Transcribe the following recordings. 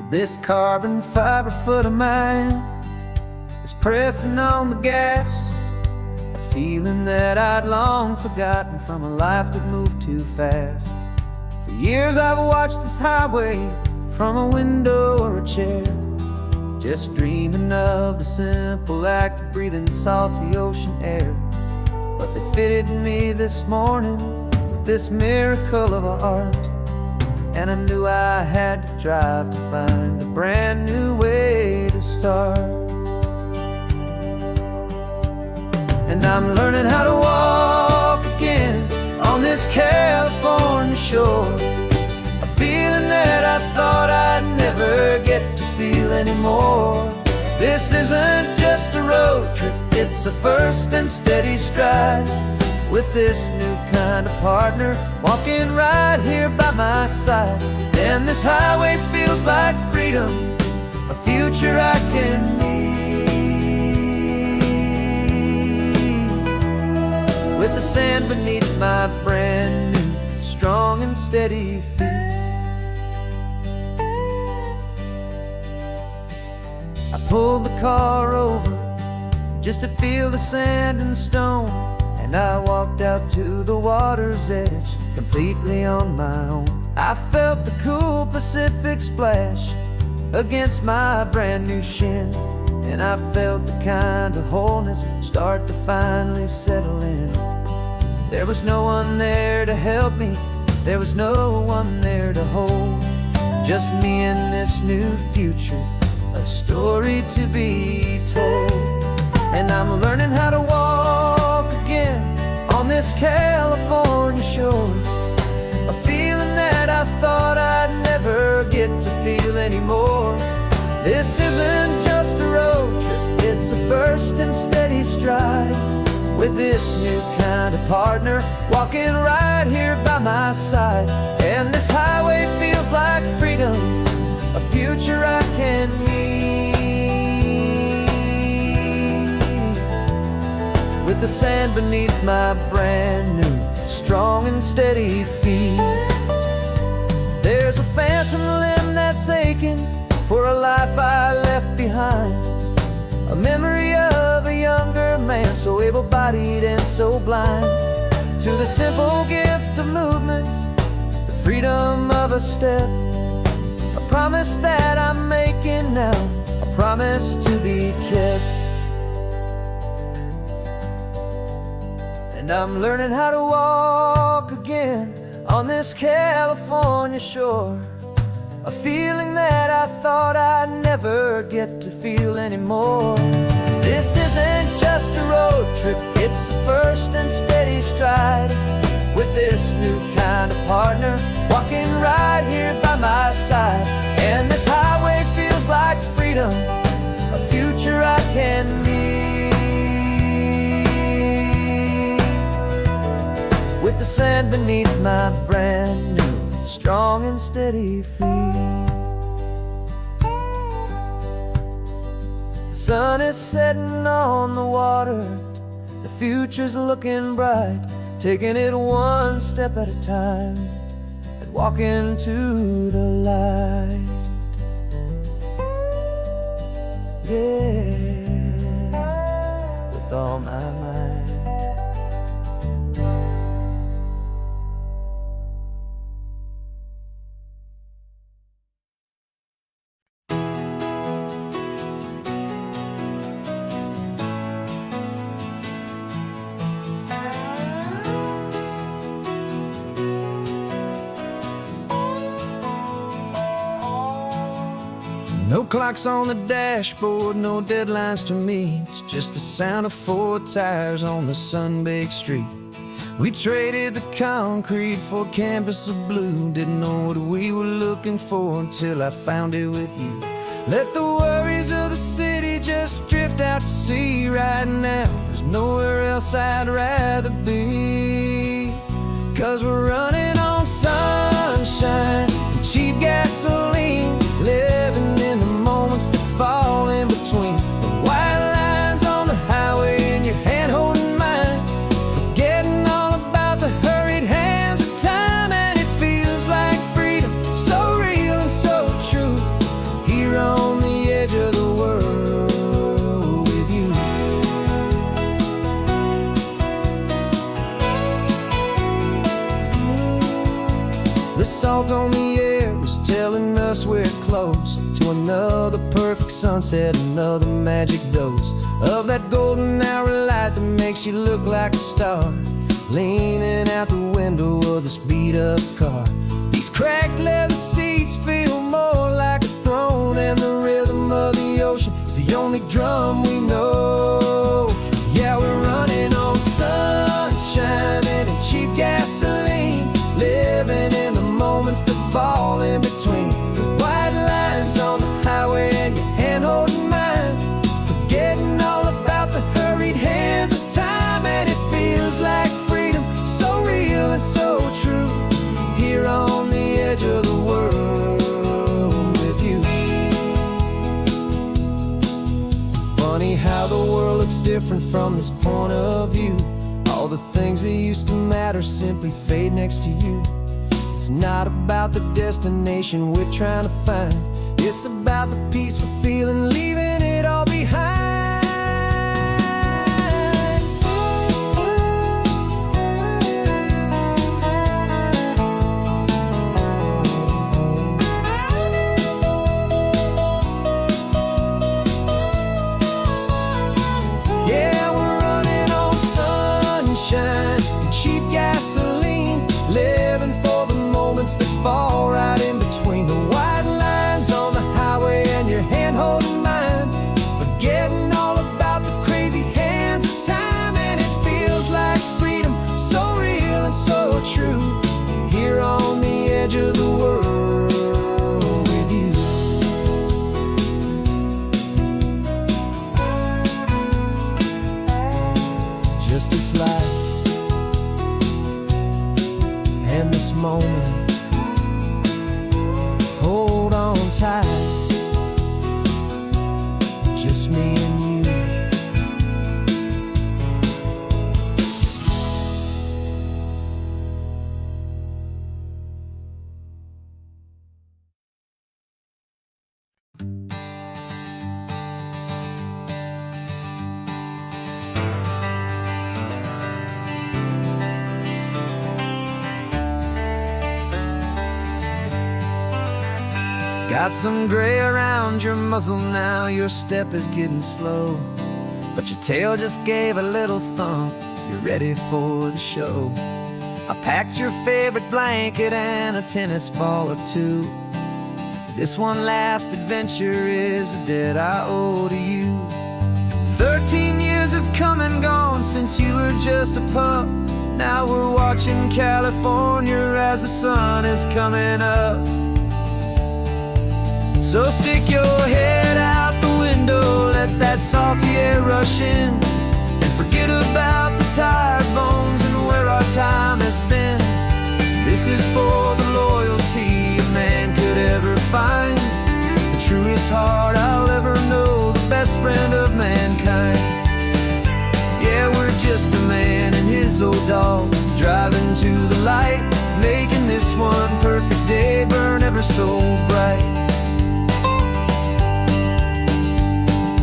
This carbon fiber foot of mine is pressing on the gas, a feeling that I'd long forgotten from a life that moved too fast. For years I've watched this highway from a window or a chair, just dreaming of the simple act of breathing salty ocean air. But they fitted me this morning with this miracle of art, and I knew I had to drive to find a brand new way to start. And I'm learning how to walk again on this California shore, a feeling that I thought I'd never get to feel anymore. This isn't just a road trip, it's a first and steady stride, with this new kind of partner walking right here by my side. And this highway feels like freedom, a future I can need, with the sand beneath my brand new strong and steady feet. I pulled the car over just to feel the sand and stone, and I walked out to the water's edge completely on my own. I felt the cool Pacific splash against my brand new shin, and I felt the kind of wholeness start to finally settle in. There was no one there to help me, there was no one there to hold, just me and this new future, a story to be told. And I'm learning how to walk again on this California shore, a feeling that I thought I'd never get to feel anymore. This isn't just a road trip, it's a first and steady stride, with this new kind of partner walking right here by my side. And this highway feels like freedom, a future I can need, with the sand beneath my brand new strong and steady feet. There's a phantom limb that's aching for a life I left behind, a memory of a younger man so able-bodied and so blind, to the simple gift of movement, the freedom of a step, a promise that I'm making now, a promise to be kept. And I'm learning how to walk again on this California shore, a feeling that I thought I'd never get to feel anymore. This isn't just a road trip, it's a first and steady stride, with this new kind of partner walking right here by my side. And this highway feels like freedom, a future I can need, with the sand beneath my brand new strong and steady feet. The sun is setting on the water, the future's looking bright, taking it one step at a time and walking to the light. Yeah, with all my might. No clocks on the dashboard, no deadlines to meet, just the sound of 4 tires on the sun-baked street. We traded the concrete for a canvas of blue, didn't know what we were looking for until I found it with you. Let the worries of the city just drift out to sea right now. There's nowhere else I'd rather be, 'cause we're running on sunshine and cheap gasoline, living in the moments that fall in between the white lines on the highway and your hand holding mine, forgetting all about the hurried hands of time. And it feels like freedom, so real and so true, The salt on the air is telling us we're close to another perfect sunset, another magic dose of that golden hour light that makes you look like a star, leaning out the window of this beat-up car. These cracked leather seats feel more like a throne, and the rhythm of the ocean is the only drum we know. Yeah, we're running on sunshine and cheap gasoline, living in the moments that fall in between the white lines on the highway and your hand holding mine, forgetting all about the hurried hands of time. And it feels like freedom, so real and so true, here on the edge of the world with you. Funny how the world looks different from this point of view. All the things that used to matter simply fade next to you. It's not about the destination we're trying to find, it's about the peace we're feeling, leaving it all behind. Yeah, we're running on sunshine and cheap gasoline, living for the moments that fall right in between the white lines on the highway and your hand holding mine, forgetting all about the crazy hands of time. And it feels like freedom, so real and so true, here on the edge of the world with you. Just this life and this moment, hold on tight, just me and you. Got some gray around your muzzle now, your step is getting slow, but your tail just gave a little thump, you're ready for the show. I packed your favorite blanket and a tennis ball or two. This one last adventure is a debt I owe to you. 13 years have come and gone since you were just a pup. Now we're watching California as the sun is coming up. So stick your head out the window, let that salty air rush in, and forget about the tired bones and where our time has been. This is for the loyalty a man could ever find, the truest heart I'll ever know, the best friend of mankind. Yeah, we're just a man and his old dog, driving to the light, making this one perfect day burn ever so bright.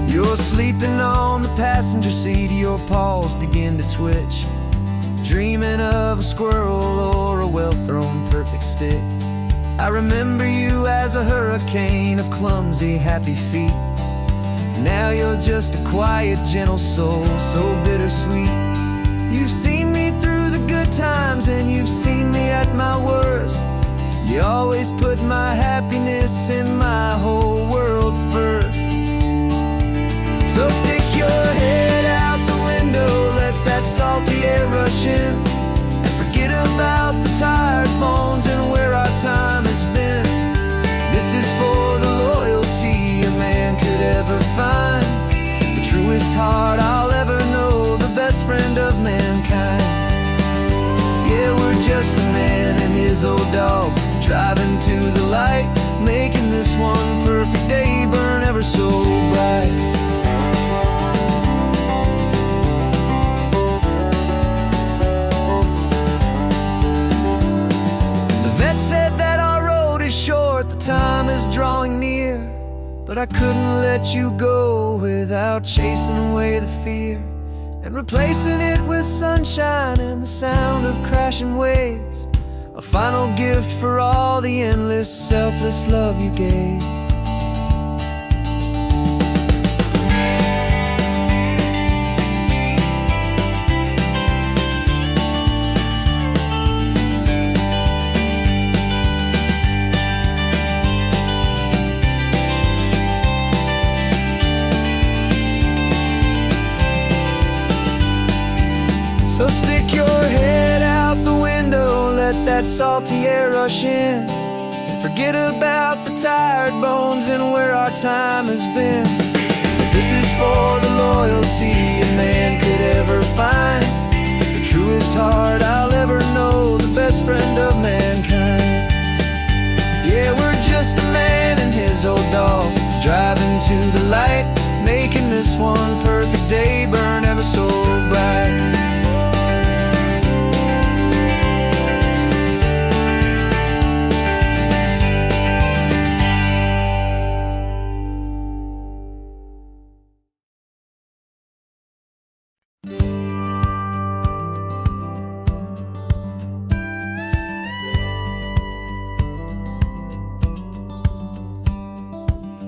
You're sleeping on the passenger seat, your paws begin to twitch, dreaming of a squirrel or a well-thrown perfect stick. I remember you as a hurricane of clumsy, happy feet. Now you're just a quiet, gentle soul, so bittersweet. You've seen me through the good times and you've seen me at my worst. You always put my happiness in my whole world first. So stick your head out the window, let that salty air rush in, and forget about the tired bones and where our time has been. This is for the loyalty a man could ever find, the truest heart I'll ever know, the best friend of mankind. Yeah, we're just a man and his old dog, driving to the light, making this one perfect day burn ever so bright. Said that our road is short, the time is drawing near, but I couldn't let you go without chasing away the fear and replacing it with sunshine and the sound of crashing waves. a final gift for all the endless, selfless love you gave. So stick your head out the window, let that salty air rush in, and forget about the tired bones and where our time has been. This is for the loyalty a man could ever find, the truest heart I'll ever know, the best friend of mankind. Yeah, we're just a man and his old dog, driving to the light, making this one perfect day burn ever so bright.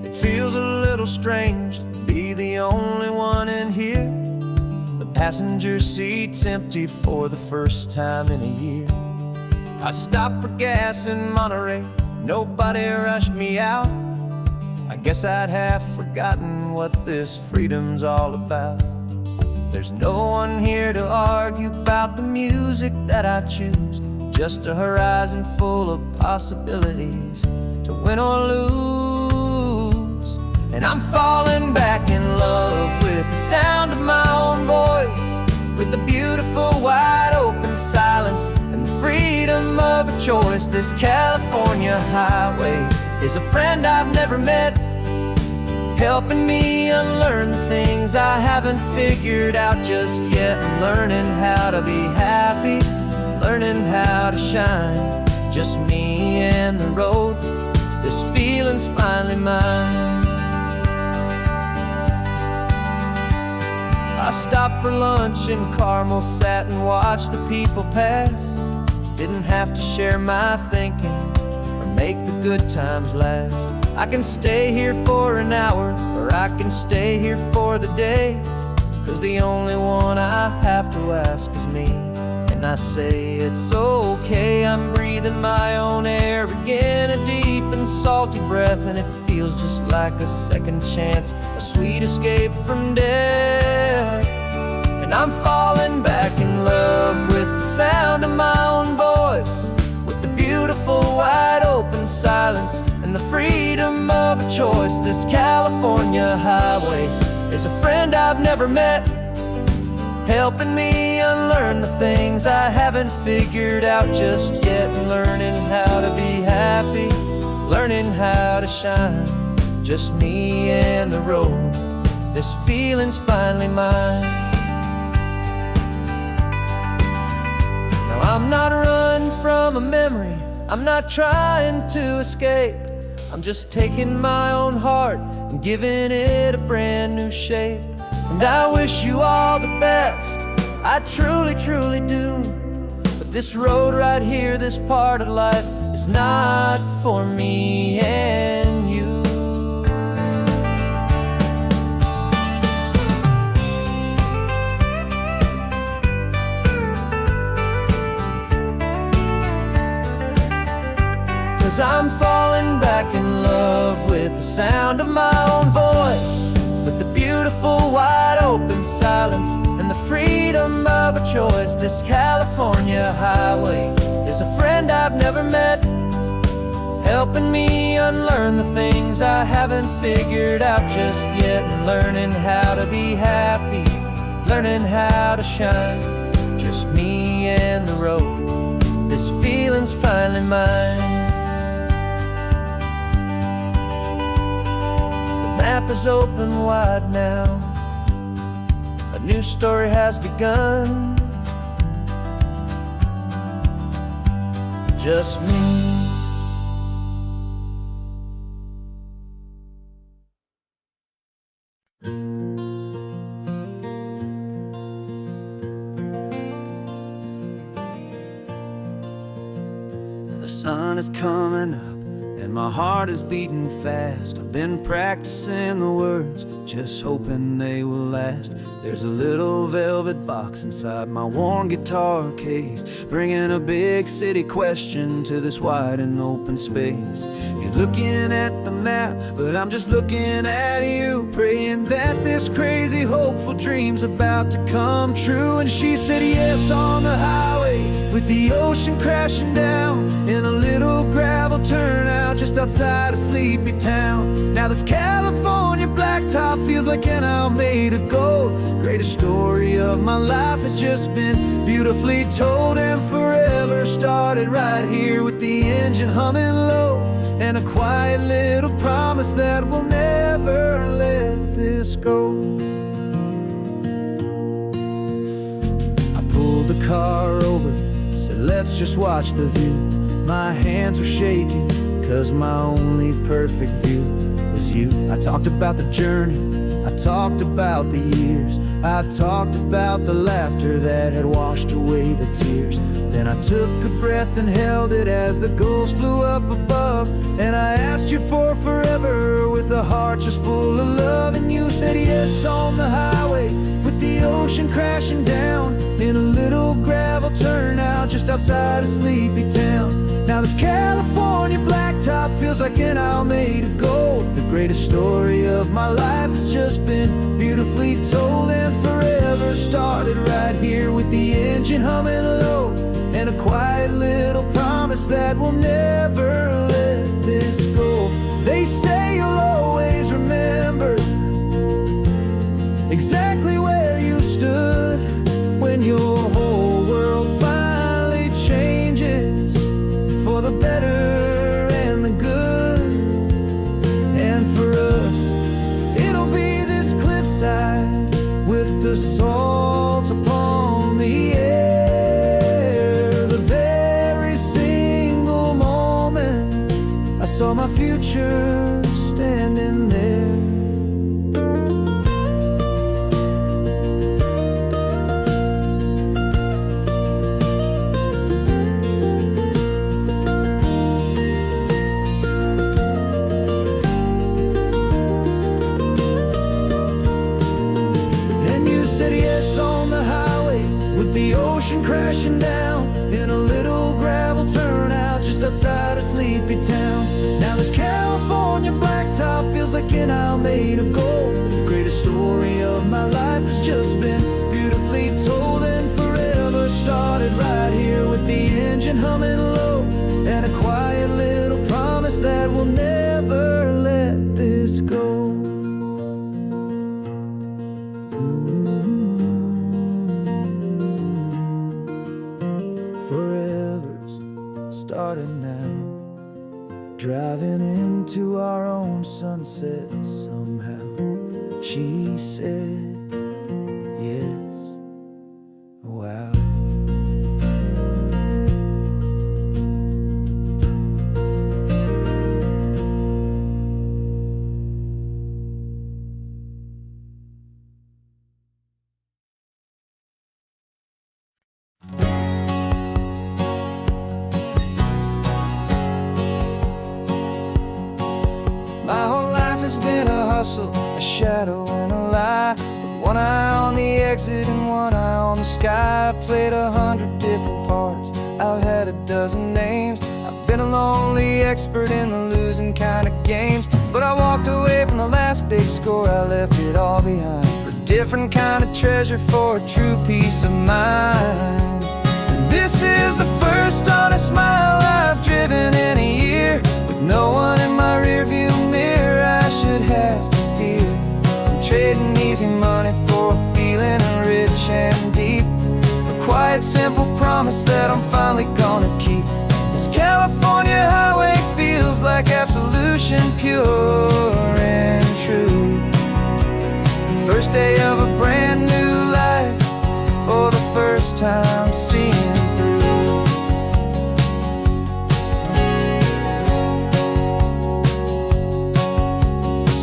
It feels a little strange to be the only one in here. The passenger seat's empty for the first time in a year. I stopped for gas in Monterey, nobody rushed me out. I guess I'd half forgotten what this freedom's all about. There's no one here to argue about the music that I choose, just a horizon full of possibilities to win or lose. And I'm falling back in love with the sound of my own voice, with the beautiful wide open silence and the freedom of a choice. This California highway is a friend I've never met, helping me unlearn the things I haven't figured out just yet. I'm learning how to be happy, learning how to shine, just me and the road. This feeling's finally mine. I stopped for lunch in Carmel, sat and watched the people pass. Didn't have to share my thinking or make the good times last. I can stay here for an hour, or I can stay here for the day, 'cause the only one I have to ask is me. And I say it's okay, I'm breathing my own air again, a deep and salty breath, and it feels just like a second chance, a sweet escape from death. And I'm falling back in love with the sound of my own voice, with the beautiful wide open silence and the freedom of a choice. This California highway is a friend I've never met, helping me unlearn the things I haven't figured out just yet. Learning how to be happy, learning how to shine, just me and the road. This feeling's finally mine. Now I'm not running from a memory, I'm not trying to escape. I'm just taking my own heart and giving it a brand new shape. And I wish you all the best, I truly, truly do. But this road right here, this part of life, is not for me and you. Cause I'm falling back in love with the sound of my own voice, with the beautiful wide open silence and the freedom of a choice. This California highway is a friend I've never met, helping me unlearn the things I haven't figured out just yet. And learning how to be happy, learning how to shine, just me and the road. This feeling's finally mine. The map is open wide now, a new story has begun, just me. sun is coming up and my heart is beating fast. I've been practicing the words, just hoping they will last. There's a little velvet box inside my worn guitar case, bringing a big city question to this wide and open space. You're looking at the map, but I'm just looking at you, praying that this crazy hopeful dream's about to come true. And she said yes on the highway, with the ocean crashing down, in a little gravel turnout just outside of Sleepy Town. Now this California blacktop feels like an isle made of gold. Greatest story of my life has just been beautifully told, and forever started right here with the engine humming low, and a quiet little promise that we'll never let this go. I pulled the car over, said let's just watch the view. My hands were shaking, cause my only perfect view was you. I talked about the journey, I talked about the years, I talked about the laughter that had washed away the tears. Then I took a breath and held it as the gulls flew up above, and I asked you for forever with a heart just full of love. And you said yes on the highway, with the ocean crashing down, in a little gravel turnout just outside of Sleepy Town. Now this California blacktop feels like an isle made of gold. The greatest story of my life has just been beautifully told, and forever started right here with the engine humming low, and a quiet little promise that we'll never let this go. They say you'll always remember exactly where you stood when your whole world finally changes for the better and the good. And for us, it'll be this cliffside with the salt upon the air. The very single moment I saw my future standing there. The ocean crashing down, in a little gravel turnout just outside of Sleepy Town. Now this California blacktop feels like an isle made of gold. The greatest story of my life has just been beautifully told, and forever started right here with the engine humming low, and a quiet little promise that we'll never let this go. Started now, driving into our own sunset somehow. She said yes, wow. My whole life has been a hustle, a shadow and a lie, with one eye on the exit and one eye on the sky. I played 100 different parts, I've had a dozen names. I've been a lonely expert in the losing kind of games, but I walked away from the last big score, I left it all behind for a different kind of treasure, for a true peace of mind. And this is the first honest mile I've driven in a year, with no one in my rearview mirror I should have to fear. I'm trading easy money for a feeling rich and deep, a quiet simple promise that I'm finally gonna keep. This California highway feels like absolution, pure and true. The first day of a brand new life, for the first time seeing through.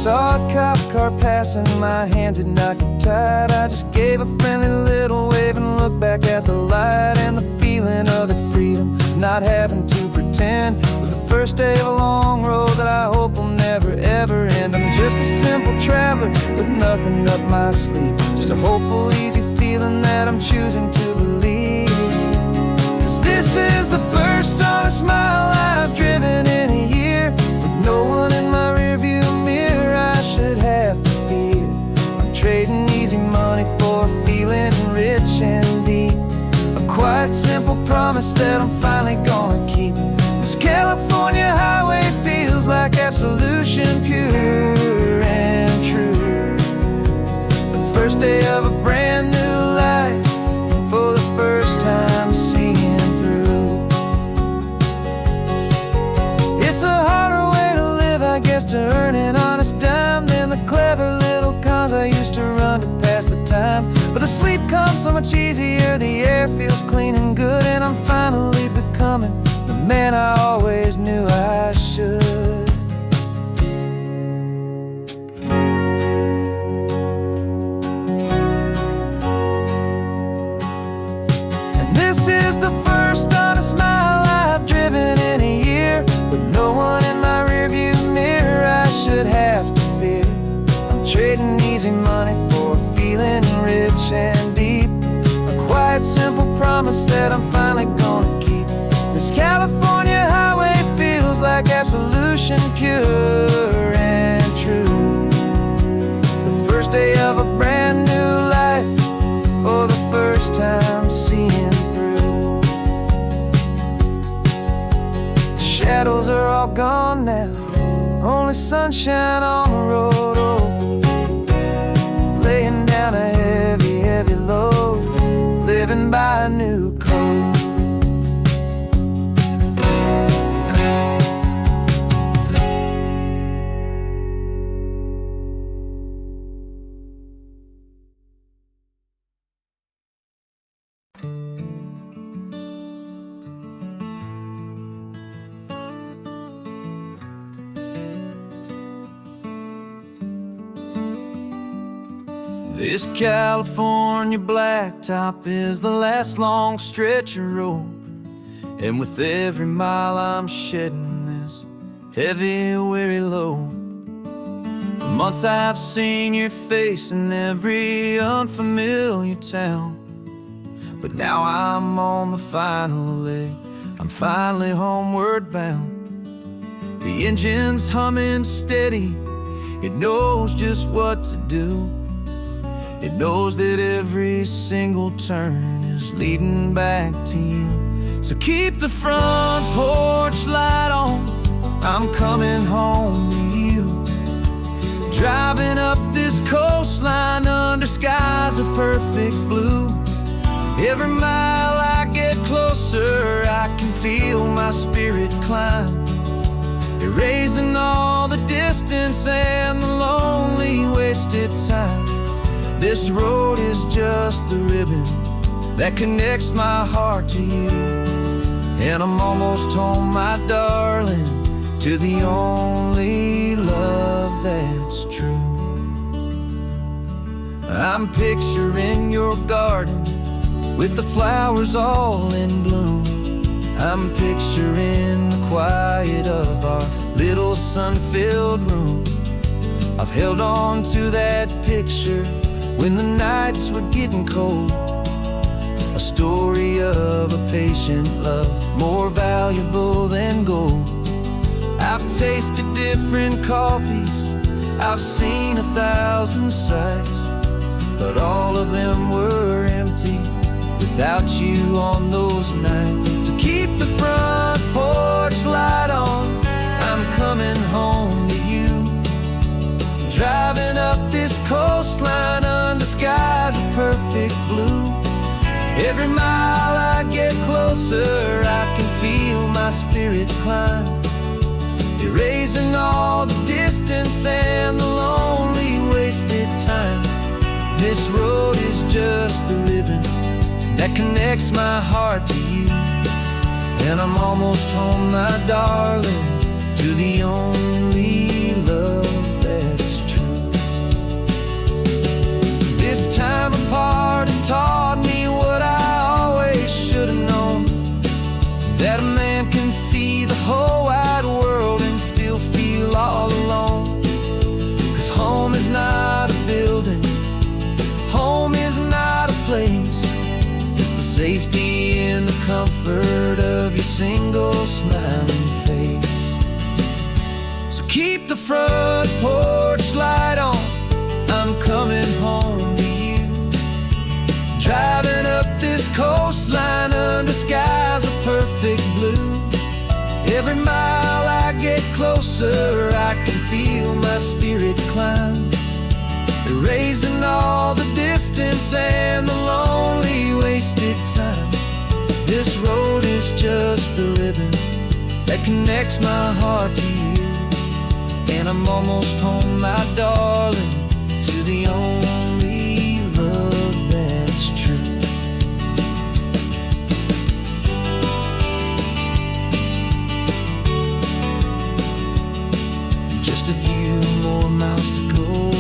Saw a cop car passing, my hands had not got tied. I just gave a friendly little wave and looked back at the light, and the feeling of the freedom, not having to pretend pretend was the first day of a long road that I hope will never ever end. I'm just a simple traveler with nothing up my sleeve, just a hopeful, easy feeling that I'm choosing to believe. 'Cause this is the first honest mile I've driven in a year, with no one in my rearview mirror I should have to fear. I'm trading easy money for feeling rich and deep, a quiet, simple promise that I'm finally gonna keep. This California highway feels like absolution, pure and true. The first day of a brand new life, for the first time seeing through. It's a harder way to live, I guess, to earn an honest dime than the clever little cons I used to run to pass the time. But the sleep comes so much easier, the air feels clean and good, and I'm finally becoming the man I always knew I should. And this is the first honest mile I've driven in a year, with no one in my rearview mirror I should have to fear. I'm trading easy money for feeling rich and deep, a quiet, simple promise that I'm finally gonna keep. This California highway feels like absolution, pure and true. The first day of a brand new life, for the first time seeing through. The shadows are all gone now, only sunshine on the road. Oh, laying down a heavy, heavy load, living by a new code. This California blacktop is the last long stretch of road, and with every mile I'm shedding this heavy, weary load. For months I've seen your face in every unfamiliar town, but now I'm on the final leg, I'm finally homeward bound. The engine's humming steady, it knows just what to do. It knows that every single turn is leading back to you. So keep the front porch light on, I'm coming home to you. Driving up this coastline under skies of perfect blue. Every mile I get closer, I can feel my spirit climb, erasing all the distance and the lonely wasted time. This road is just the ribbon that connects my heart to you, and I'm almost home, my darling, to the only love that's true. I'm picturing your garden with the flowers all in bloom. I'm picturing the quiet of our little sun-filled room. I've held on to that picture when the nights were getting cold, a story of a patient love, more valuable than gold. I've tasted different coffees, I've seen 1,000 sights, but all of them were empty without you on those nights. So keep the front porch light on, I'm coming home to you. Driving up this coastline under skies of perfect blue. Every mile I get closer, I can feel my spirit climb, erasing all the distance and the lonely wasted time. This road is just the ribbon that connects my heart to you, and I'm almost home, my darling, to the only love that's true. This time apart has taught me what I always should have known, that a man can see the days. It's the safety and the comfort of your single smiling face. So keep the front porch light on, I'm coming home to you. Driving up this coastline under skies of perfect blue. Every mile I get closer, I can feel my spirit climb, erasing all the distance and the lonely wasted time. This road is just the ribbon that connects my heart to you. And I'm almost home, my darling, to the only love that's true. Just a few more miles to go,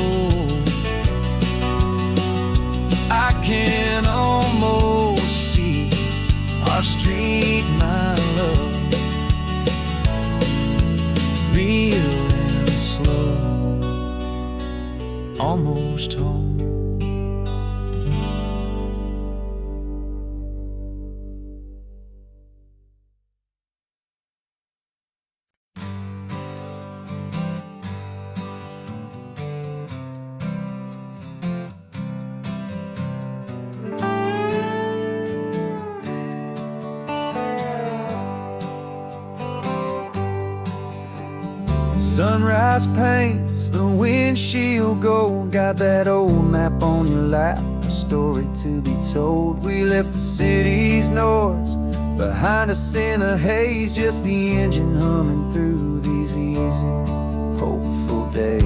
I can almost see our street, my love, real and slow, almost home. Sunrise paints the windshield gold. Got that old map on your lap, a story to be told. We left the city's noise behind us in the haze, just the engine humming through these easy, hopeful days.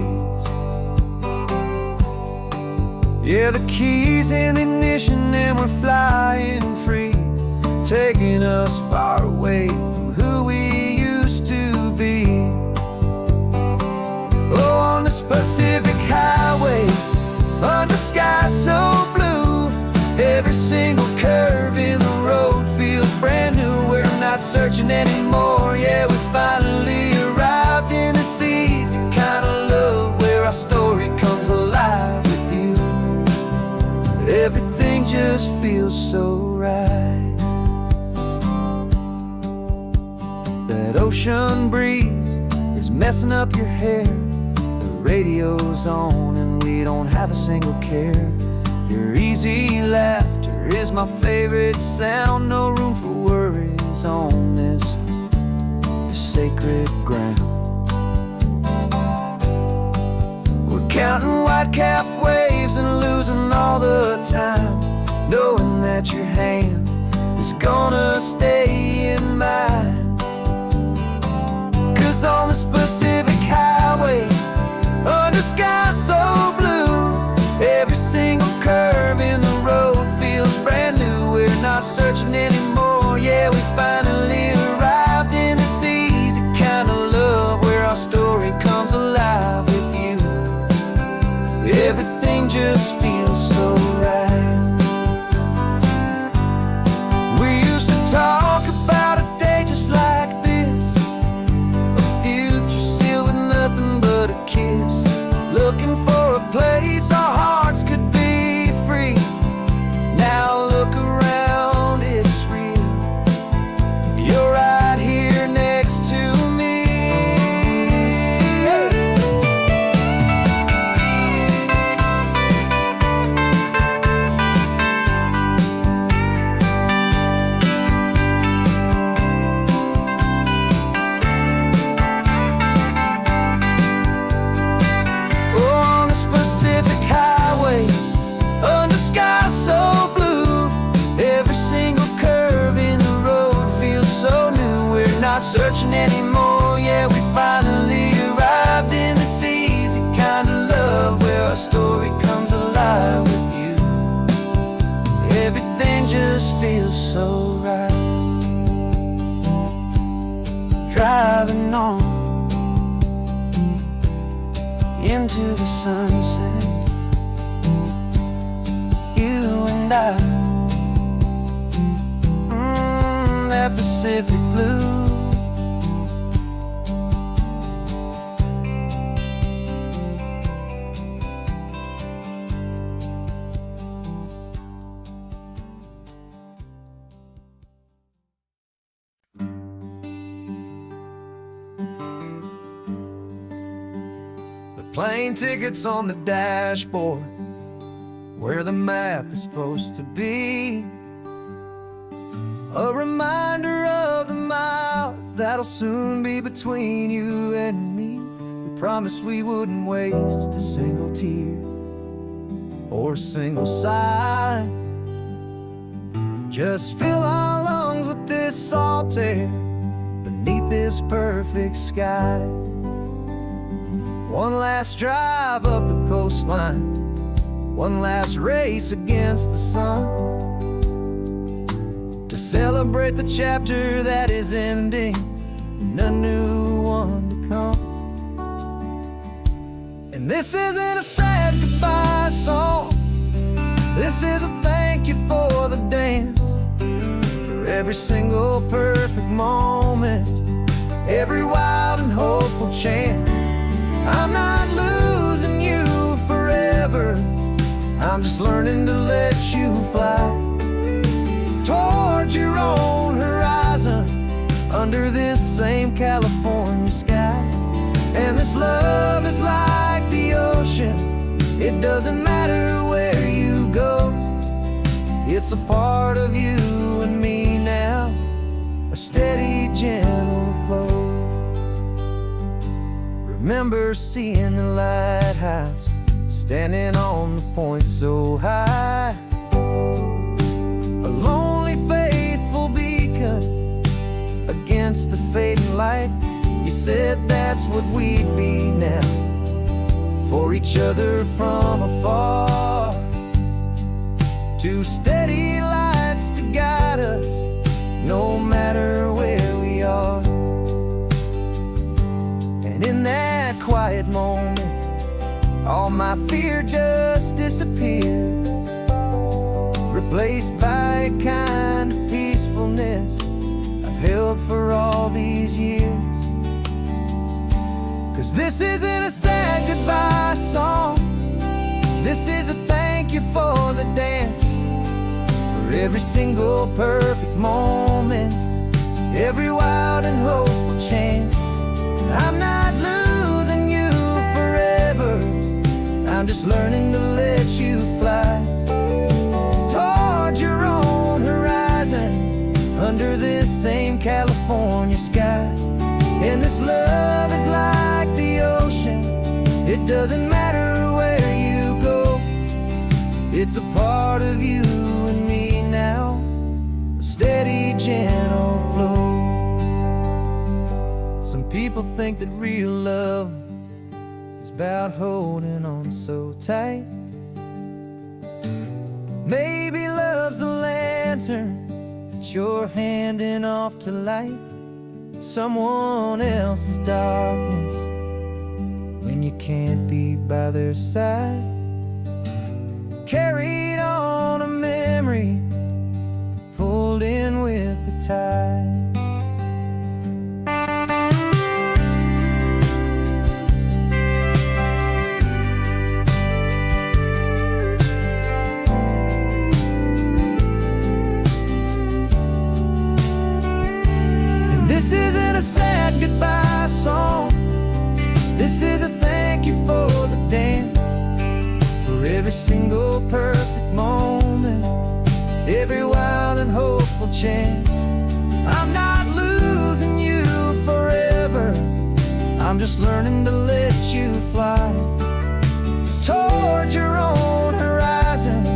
Yeah, the keys in the ignition and we're flying free, taking us far away from who we used to be. On this Pacific highway, under skies so blue, every single curve in the road feels brand new. We're not searching anymore, yeah, we finally arrived in this easy kind of love where our story comes alive with you. Everything just feels so right. That ocean breeze is messing up your hair, radio's on and we don't have a single care. Your easy laughter is my favorite sound. No room for worries on this sacred ground. We're counting white-capped waves and losing all the time, knowing that your hand is gonna stay in mine. 'Cause on this Pacific highway, under skies so blue, every single curve in the road feels brand new. We're not searching anymore, yeah, we finally arrived in this easy kind of love where our story comes alive with you. Everything just feels so right. We used to talk about a day just like this, a future sealed with nothing but a kiss, looking for a place our hearts could be free. Now look around, it's real. You're right here next to me. On this Pacific highway, under skies so blue, every single curve in the road feels so new. We're not searching anymore, yeah, we finally arrived in this easy kind of love where our story comes alive with you. Everything just feels so right. Driving on into the sunset, you and I, that Pacific blue. Plane tickets on the dashboard, where the map is supposed to be. A reminder of the miles that'll soon be between you and me. We promised we wouldn't waste a single tear or a single sigh. Just fill our lungs with this salt air beneath this perfect sky. One last drive up the coastline, one last race against the sun, to celebrate the chapter that is ending and a new one to come. And this isn't a sad goodbye song, this is a thank you for the dance, for every single perfect moment, every wild and hopeful chance. I'm not losing you forever, I'm just learning to let you fly toward your own horizon, under this same California sky. And this love is like the ocean, it doesn't matter where you go, it's a part of you and me now, a steady, gentle flow. Remember seeing the lighthouse, standing on the point so high, a lonely, faithful beacon against the fading light. You said that's what we'd be now, for each other from afar. Two steady lights to guide us, no matter where we are. And in that quiet moment, all my fear just disappeared, replaced by a kind of peacefulness I've held for all these years. 'Cause this isn't a sad goodbye song, this is a thank you for the dance, for every single perfect moment, every wild and hopeful chance. I'm not losing you forever, I'm just learning to let you fly toward your own horizon, under this same California sky. And this love is like the ocean, it doesn't matter where you go, it's a part of you and me now, a steady, gentle flow. Some people think that real love is about holding on so tight. Maybe love's a lantern that you're handing off to light someone else's darkness when you can't be by their side. Carried on a memory, pulled in with the tide. This isn't a sad goodbye song, this is a thank you for the dance, for every single perfect moment, every wild and hopeful chance. I'm not losing you forever, I'm just learning to let you fly toward your own horizon,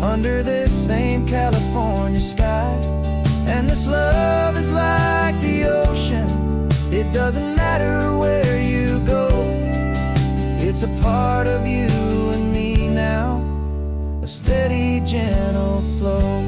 under this same California sky. And this love is like the ocean, it doesn't matter where you go, it's a part of you and me now, a steady, gentle flow.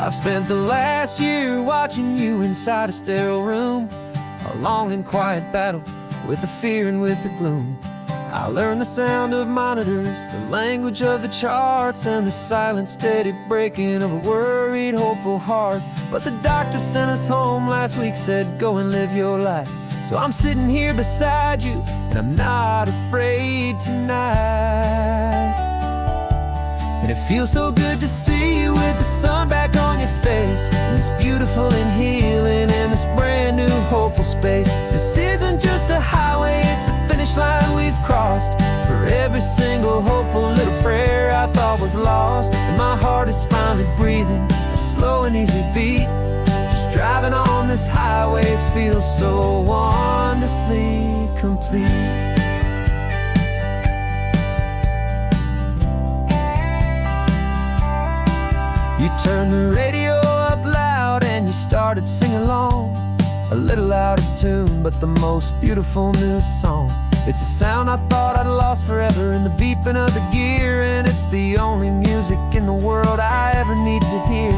I've spent the last year watching you inside a sterile room, a long and quiet battle with the fear and with the gloom. I learned the sound of monitors, the language of the charts, and the silent, steady breaking of a worried, hopeful heart. But the doctor sent us home last week, said, go and live your life. So I'm sitting here beside you, and I'm not afraid tonight. And it feels so good to see you with the sun back on your face, and this beautiful and healing in this brand new hopeful space. This isn't just a highway, it's a finish line we've crossed. For every single hopeful little prayer I thought was lost, and my heart is finally breathing a slow and easy beat. Just driving on this highway feels so wonderfully complete. You turned the radio up loud and you started singing along, a little out of tune, but the most beautiful new song. It's a sound I thought I'd lost forever in the beeping of the gear, and it's the only music in the world I ever need to hear.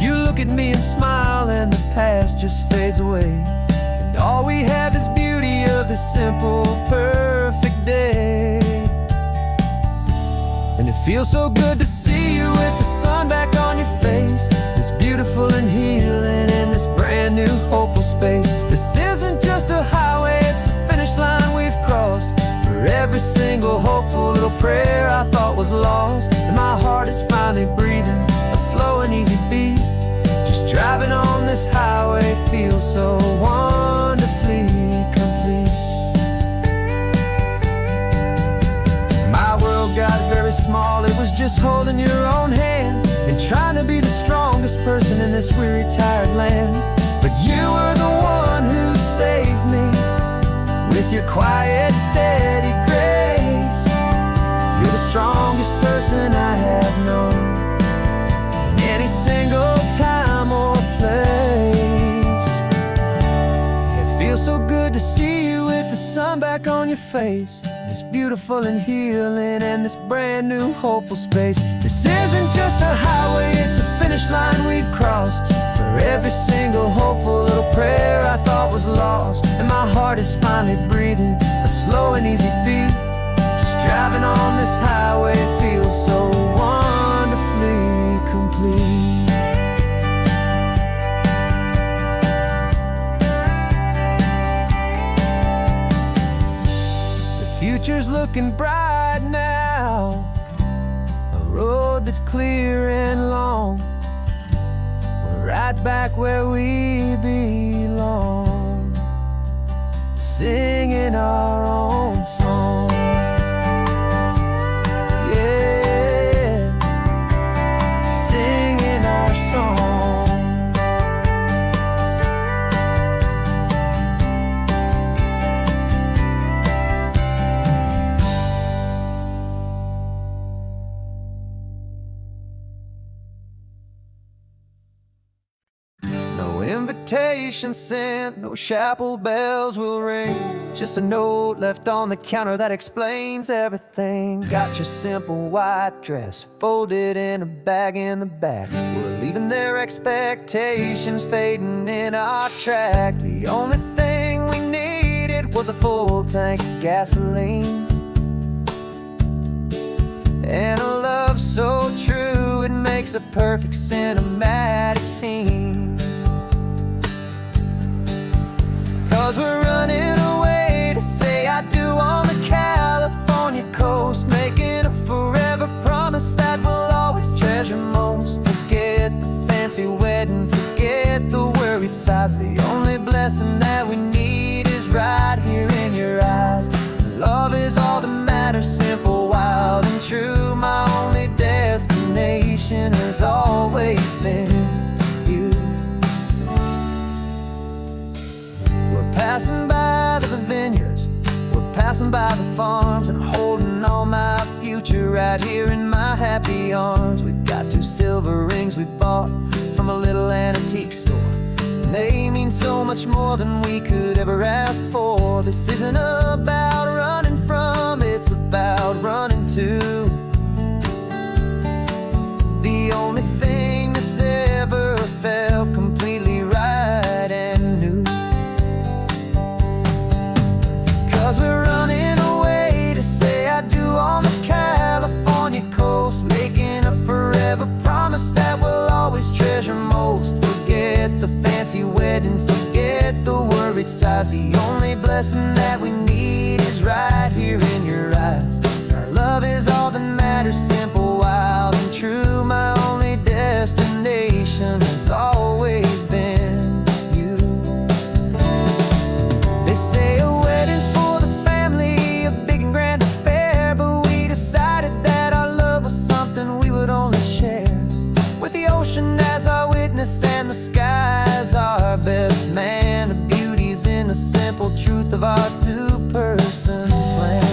You look at me and smile, and the past just fades away, and all we have is beauty of this simple, perfect day. And it feels so good to see you with the sun back on your face, this beautiful and healing in this brand new hopeful space. This isn't just a highway, it's a finish line we've crossed. For every single hopeful little prayer I thought was lost, and my heart is finally breathing a slow and easy beat. Just driving on this highway feels so wonderfully complete. My world got very small, it was just holding your own hand and trying to be the strongest person in this weary, tired land. But you were the one who saved me with your quiet, steady grace. You're the strongest person I have known in any single time or place. It feels so good to see you with the sun back on your face, this beautiful and healing and this brand new hopeful space. This isn't just a highway, it's a finish line we've crossed. For every single hopeful little prayer I thought was lost, and my heart is finally breathing a slow and easy beat. Just driving on this highway feels so wonderfully complete. Future's looking bright now, a road that's clear and long. We're right back where we belong, singing our own song. Yeah, singing our song. No invitation sent, no chapel bells will ring, just a note left on the counter that explains everything. Got your simple white dress folded in a bag in the back. We're leaving their expectations fading in our track. The only thing we needed was a full tank of gasoline, and a love so true it makes a perfect cinematic scene. 'Cause we're running away to say I do on the California coast, making a forever promise that we'll always treasure most. Forget the fancy wedding, forget the worried sighs. The only blessing that we need is right here in your eyes. Love is all that matters, simple, wild and true. My only destination has always been you. We're passing by the vineyards, we're passing by the farms, and holding on my future right here in my happy arms. We've got 2 silver rings we bought from a little antique store, and they mean so much more than we could ever ask for. This isn't about running from, it's about running to. The only thing that's ever felt completely right and new. 'Cause we're running away to sighs. The only blessing that we need is right here in your eyes. Our love is all that matters, simple, wild, and true. My only destination has always been you. They say a wedding's for the family, a big and grand affair, but we decided that our love was something we would only share with the ocean as our witness and the sky as our best man. The beauty's in the simple truth of our two-person plan.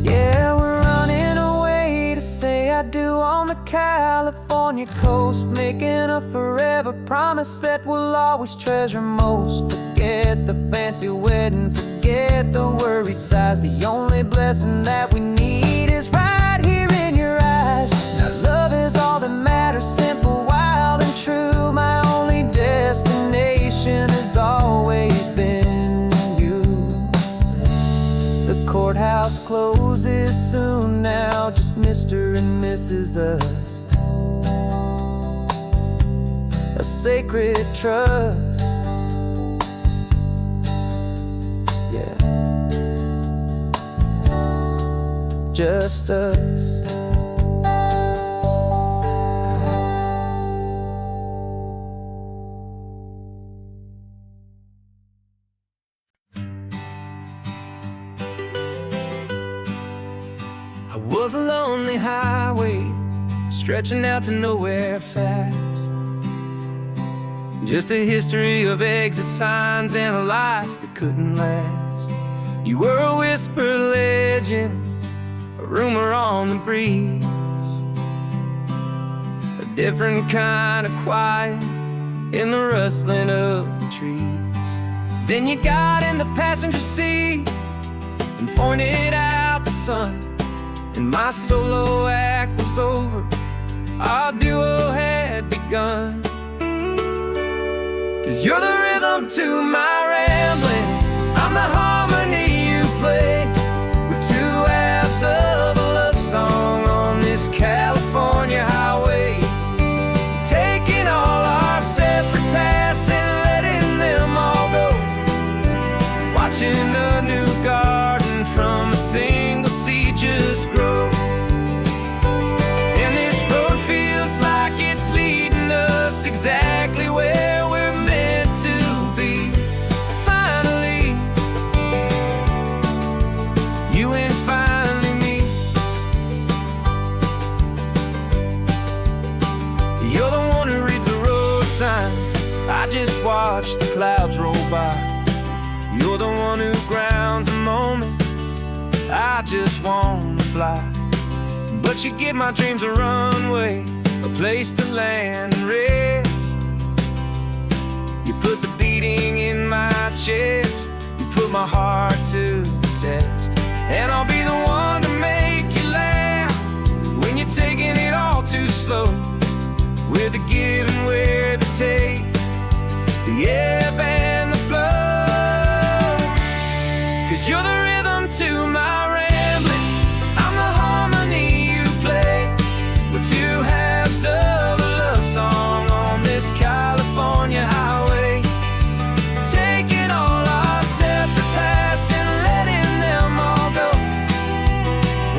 Yeah, we're running away to say I do on the California coast, making a forever promise that we'll always treasure most. Forget the fancy wedding, forget the worried sighs. The only blessing that we need is right here in your eyes. Now love is all that matters, simple, wild, and true. My only destination has always been you. The courthouse closes soon now, just Mr. and Mrs. Us. A sacred trust, yeah, just us. I was a lonely highway stretching out to nowhere fast. Just a history of exit signs and a life that couldn't last. You were a whisper legend, a rumor on the breeze, a different kind of quiet in the rustling of the trees. Then you got in the passenger seat and pointed out the sun, and my solo act was over, our duo had begun. 'Cause you're the rhythm to my rambling, I'm the harmony you play. We're two halves of a love song on this California highway, taking all our separate paths and letting them all go, watching a new garden from a single seed just grow. And this road feels like it's leading us exactly where we're to be. Finally, you and finally me. You're the one who reads the road signs, I just watch the clouds roll by. You're the one who grounds a moment, I just wanna fly. But you give my dreams a runway, a place to land and rest. You put the beating in my chest, you put my heart to the test. And I'll be the one to make you laugh when you're taking it all too slow. We're the give and we're the take, the ebb and the flow. 'Cause you're the rhythm to my rambling, I'm the harmony you play. We're two halves of a love song on this California highway, taking all our separate paths and letting them all go,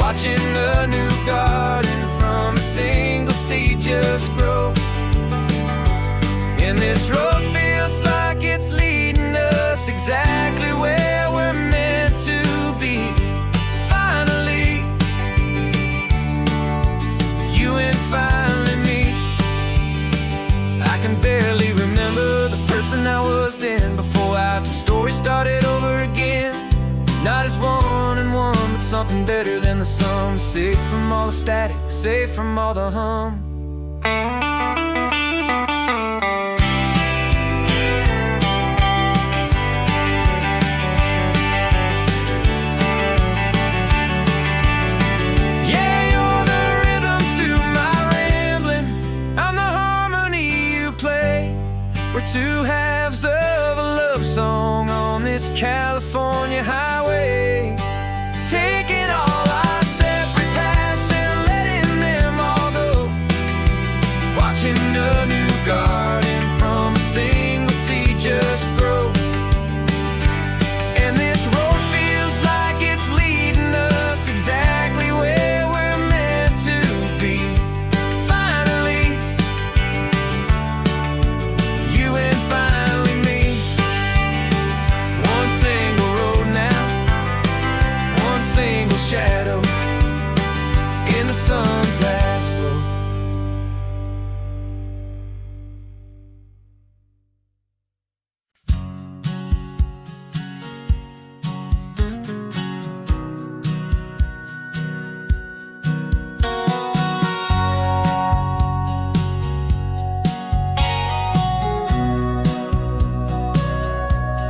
watching a new garden from a single seed just grow. And this road feels like it's leading us exactly where we're meant to be. Finally, you and finally me. I can barely remember the person I was then, before our two stories started over again. Not as one and one, but something better than the sum. Safe from all the static, safe from all the hum. Yeah, you're the rhythm to my rambling, I'm the harmony you play. We're two halves of a love song on this California highway, taking all our separate paths and letting them all go, watching a new garden from a single seed just grow. And this road feels like it's leading us exactly where we're meant to be. Finally, you and finally me. One single road now, one single shadow in the sun's last glow.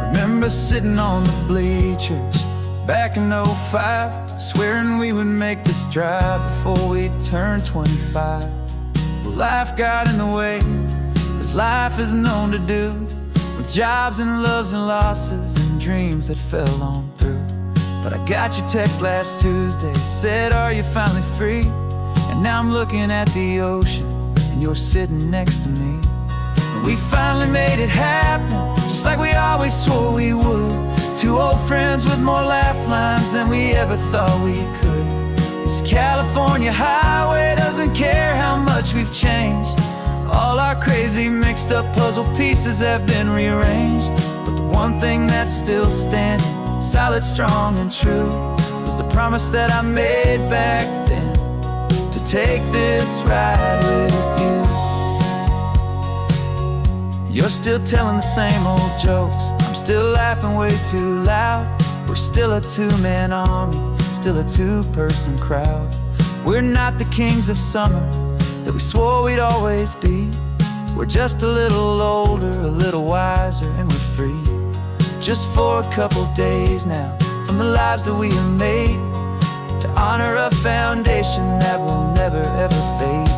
Remember sitting on the bleachers back in '05, swearing we would make this drive before we turned 25. Well, life got in the way, as life is known to do, with jobs and loves and losses and dreams that fell on through. But I got your text last Tuesday, said, are you finally free? And now I'm looking at the ocean, and you're sitting next to me. And we finally made it happen, just like we always swore we would. Two old friends with more laugh lines than we ever thought we could. This California highway doesn't care how much we've changed. All our crazy mixed up puzzle pieces have been rearranged. But the one thing that's still standing, solid, strong, and true, was the promise that I made back then, to take this ride with you. You're still telling the same old jokes, I'm still laughing way too loud. We're still a two-man army, still a two-person crowd. We're not the kings of summer that we swore we'd always be. We're just a little older, a little wiser, and we're free. Just for a couple days now, from the lives that we have made, to honor a foundation that will never ever fade.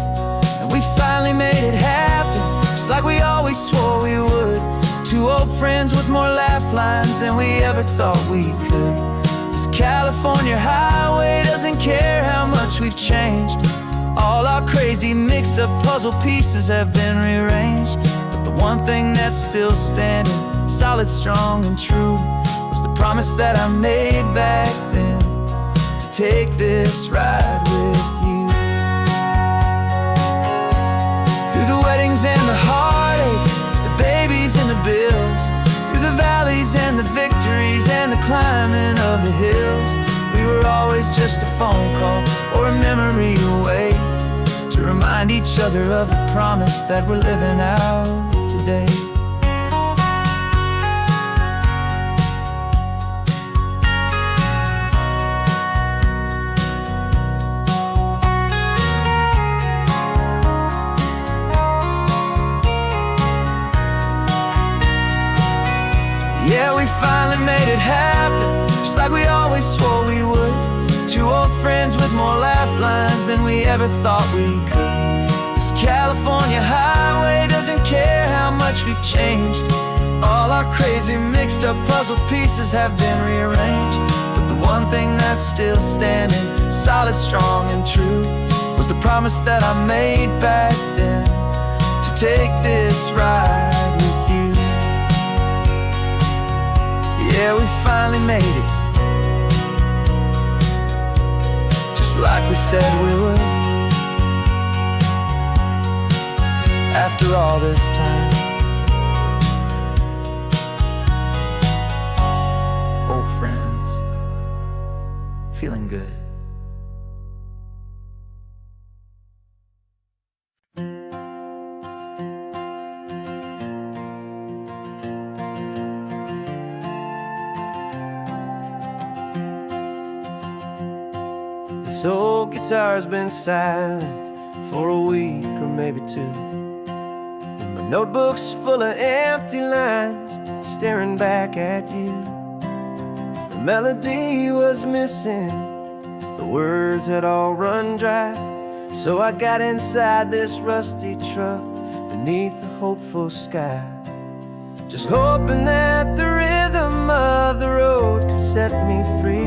And we finally made it happen, just like we always swore we would. Two old friends with more laugh lines than we ever thought we could. This California highway doesn't care how much we've changed. All our crazy mixed up puzzle pieces have been rearranged. But the one thing that's still standing, solid, strong, and true, was the promise that I made back then, to take this ride with you. Through the weddings and the heartaches, the babies and the bills, through the valleys and the victories and the climbing of the hills, we were always just a phone call or a memory away, to remind each other of the promise that we're living out today. Yeah, we finally made it happen, just like we always swore we would. Two old friends with more laugh lines than we ever thought we could. This California highway doesn't care how much we've changed. All our crazy mixed up puzzle pieces have been rearranged. But the one thing that's still standing, solid, strong, and true, was the promise that I made back then, to take this ride with you. Yeah, we finally made it, just like we said we would. After all this time, old friends, feeling good. This old guitar's been silent for a week or maybe two, and my notebook's full of empty lines staring back at you. The melody was missing, the words had all run dry, so I got inside this rusty truck beneath a hopeful sky, just hoping that the rhythm rhythm of the road could set me free,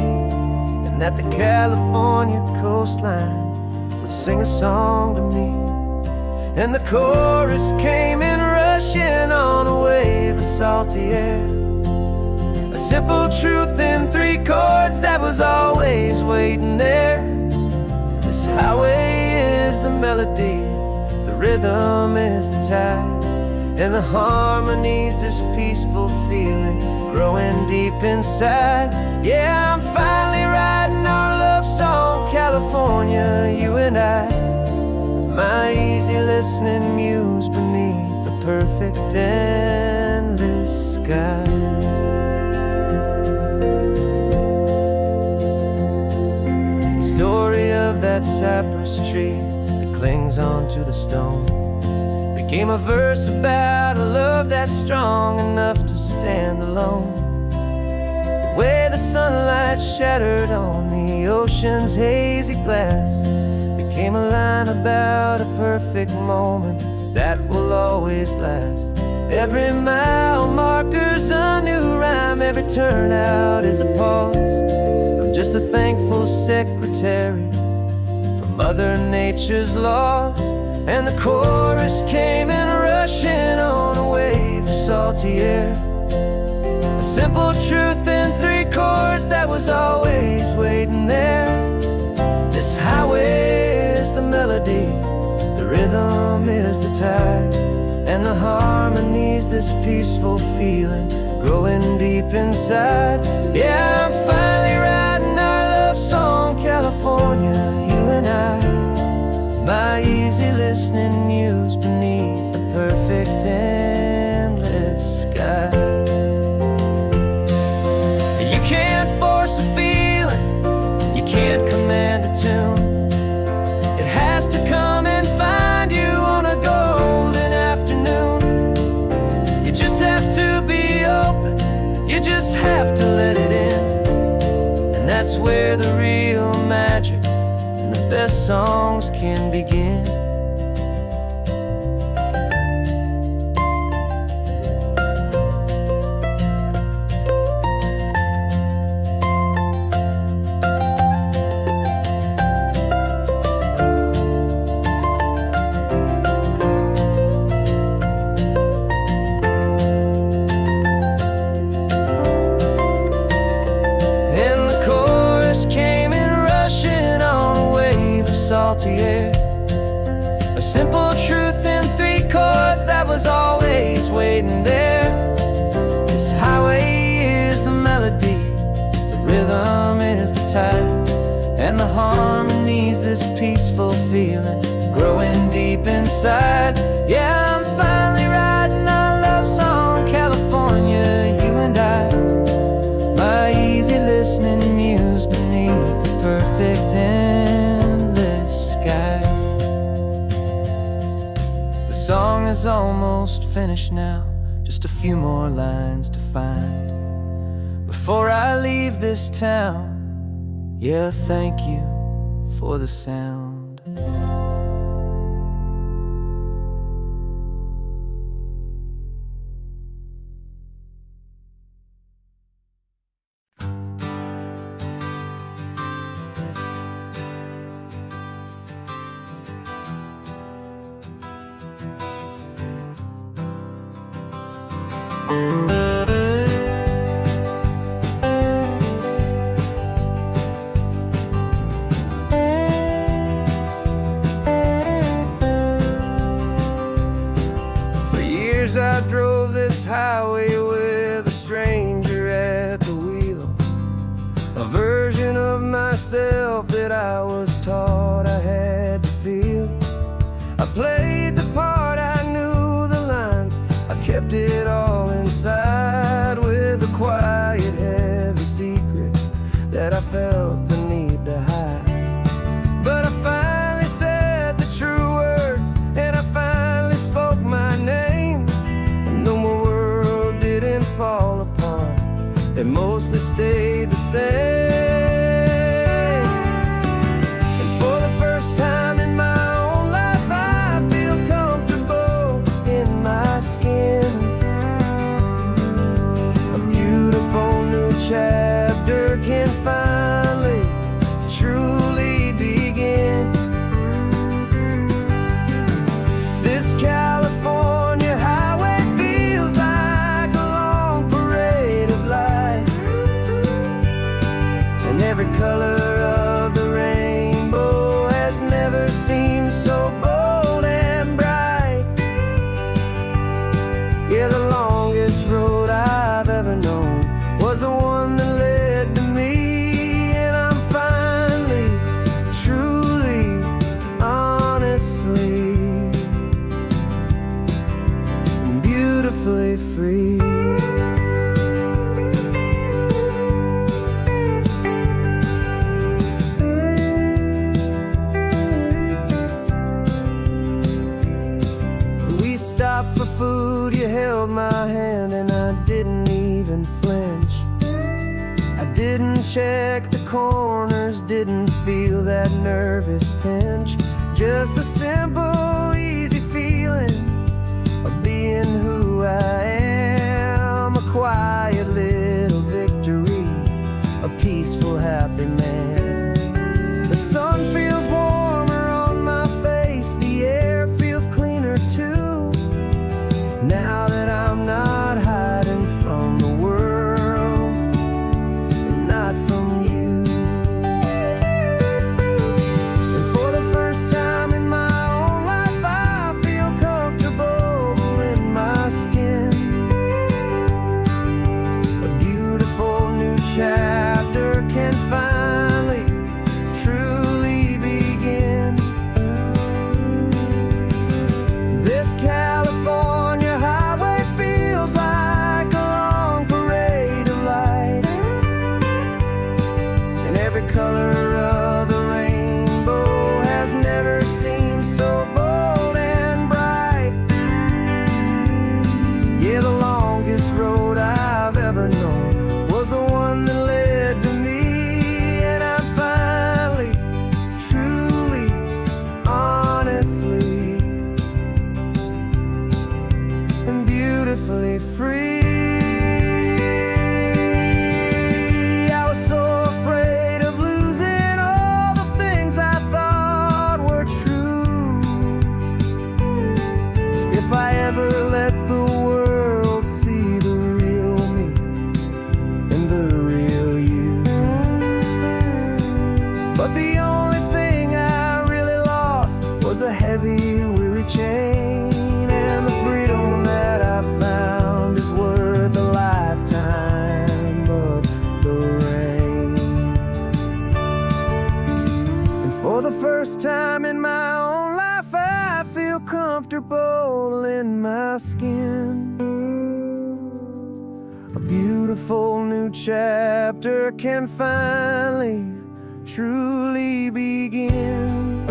and that the California coastline would sing a song to me. And the chorus came in rushing on a wave of salty air, a simple truth in 3 chords that was always waiting there. This highway is the melody, the rhythm is the tide, and the harmony's this peaceful feeling growing deep inside. Yeah, I'm finally writing our love song, California, you and I, my easy listening muse beneath the perfect endless sky. The story of that cypress tree that clings onto the stone became a verse about a love that's strong enough to stand alone. The way the sunlight shattered on the ocean's hazy glass became a line about a perfect moment that will always last. Every mile marker's a new rhyme, every turnout is a pause. I'm just a thankful secretary for Mother Nature's laws. And the chorus came in rushing on a wave of salty air, a simple truth in 3 chords that was always waiting there. This highway is the melody, the rhythm is the tide, and the harmony's this peaceful feeling growing deep inside. Yeah, I'm finally writing our love song, California, you and I, my easy listening muse beneath the perfect endless sky. You can't force a feeling, you can't command a tune. It has to come and find you on a golden afternoon. You just have to be open, you just have to let it in, and that's where the real magic, the best songs can begin. And the chorus came in rushing on a wave of salty air, a simple truth in 3 chords that was always waiting there. This highway is the melody, the rhythm is the tide, and the harmony's this peaceful feeling growing deep inside. Yeah, I'm finally writing our love song, California, you and I, my easy listening muse beneath the perfect endless sky. The song is almost finished now, just a few more lines to find before I leave this town. Yeah, thank you for the sound. For years I drove this highway with a stranger at the wheel, a version of myself that I was taught I had to feel. I played the part, I knew the lines, I kept it all inside with a quiet, heavy secret that I felt the need to hide. But I finally said the true words, and I finally spoke my name, and though my world didn't fall apart, it mostly stayed the same. And for the first time in my own life, I feel comfortable in my skin. A beautiful seemed so bold and bright. Yeah, the longest road I've ever known was the one that led to me. And I'm finally, truly, honestly, beautifully free. We stopped for food, you held my hand, and I didn't even flinch. I didn't check the corners, didn't feel that nervous pinch. Just a simple, easy feeling of being who I am. A quiet little victory, a peaceful, happy man. The sun feels warmer on my face, the air feels cleaner too, now that I'm not hiding from the world and not from you. And for the first time in my own life, I feel comfortable in my skin. A beautiful new chapter can finally, truly begin. This California highway feels like a long parade of light, and every color of the rainbow has never seemed so bold and bright. Yeah, the longest road I've ever known was the one that led to me. And I'm finally, truly, honestly, and beautifully free. I was so afraid of losing all the things I thought were true. If I ever let the world see the real me and the real you. But the only thing I really lost was a heavy, weary chain. And the freedom that I found is worth a lifetime of the rain. And for the first time in my own life, I feel comfortable in my skin. A beautiful new chapter can finally, truly begin.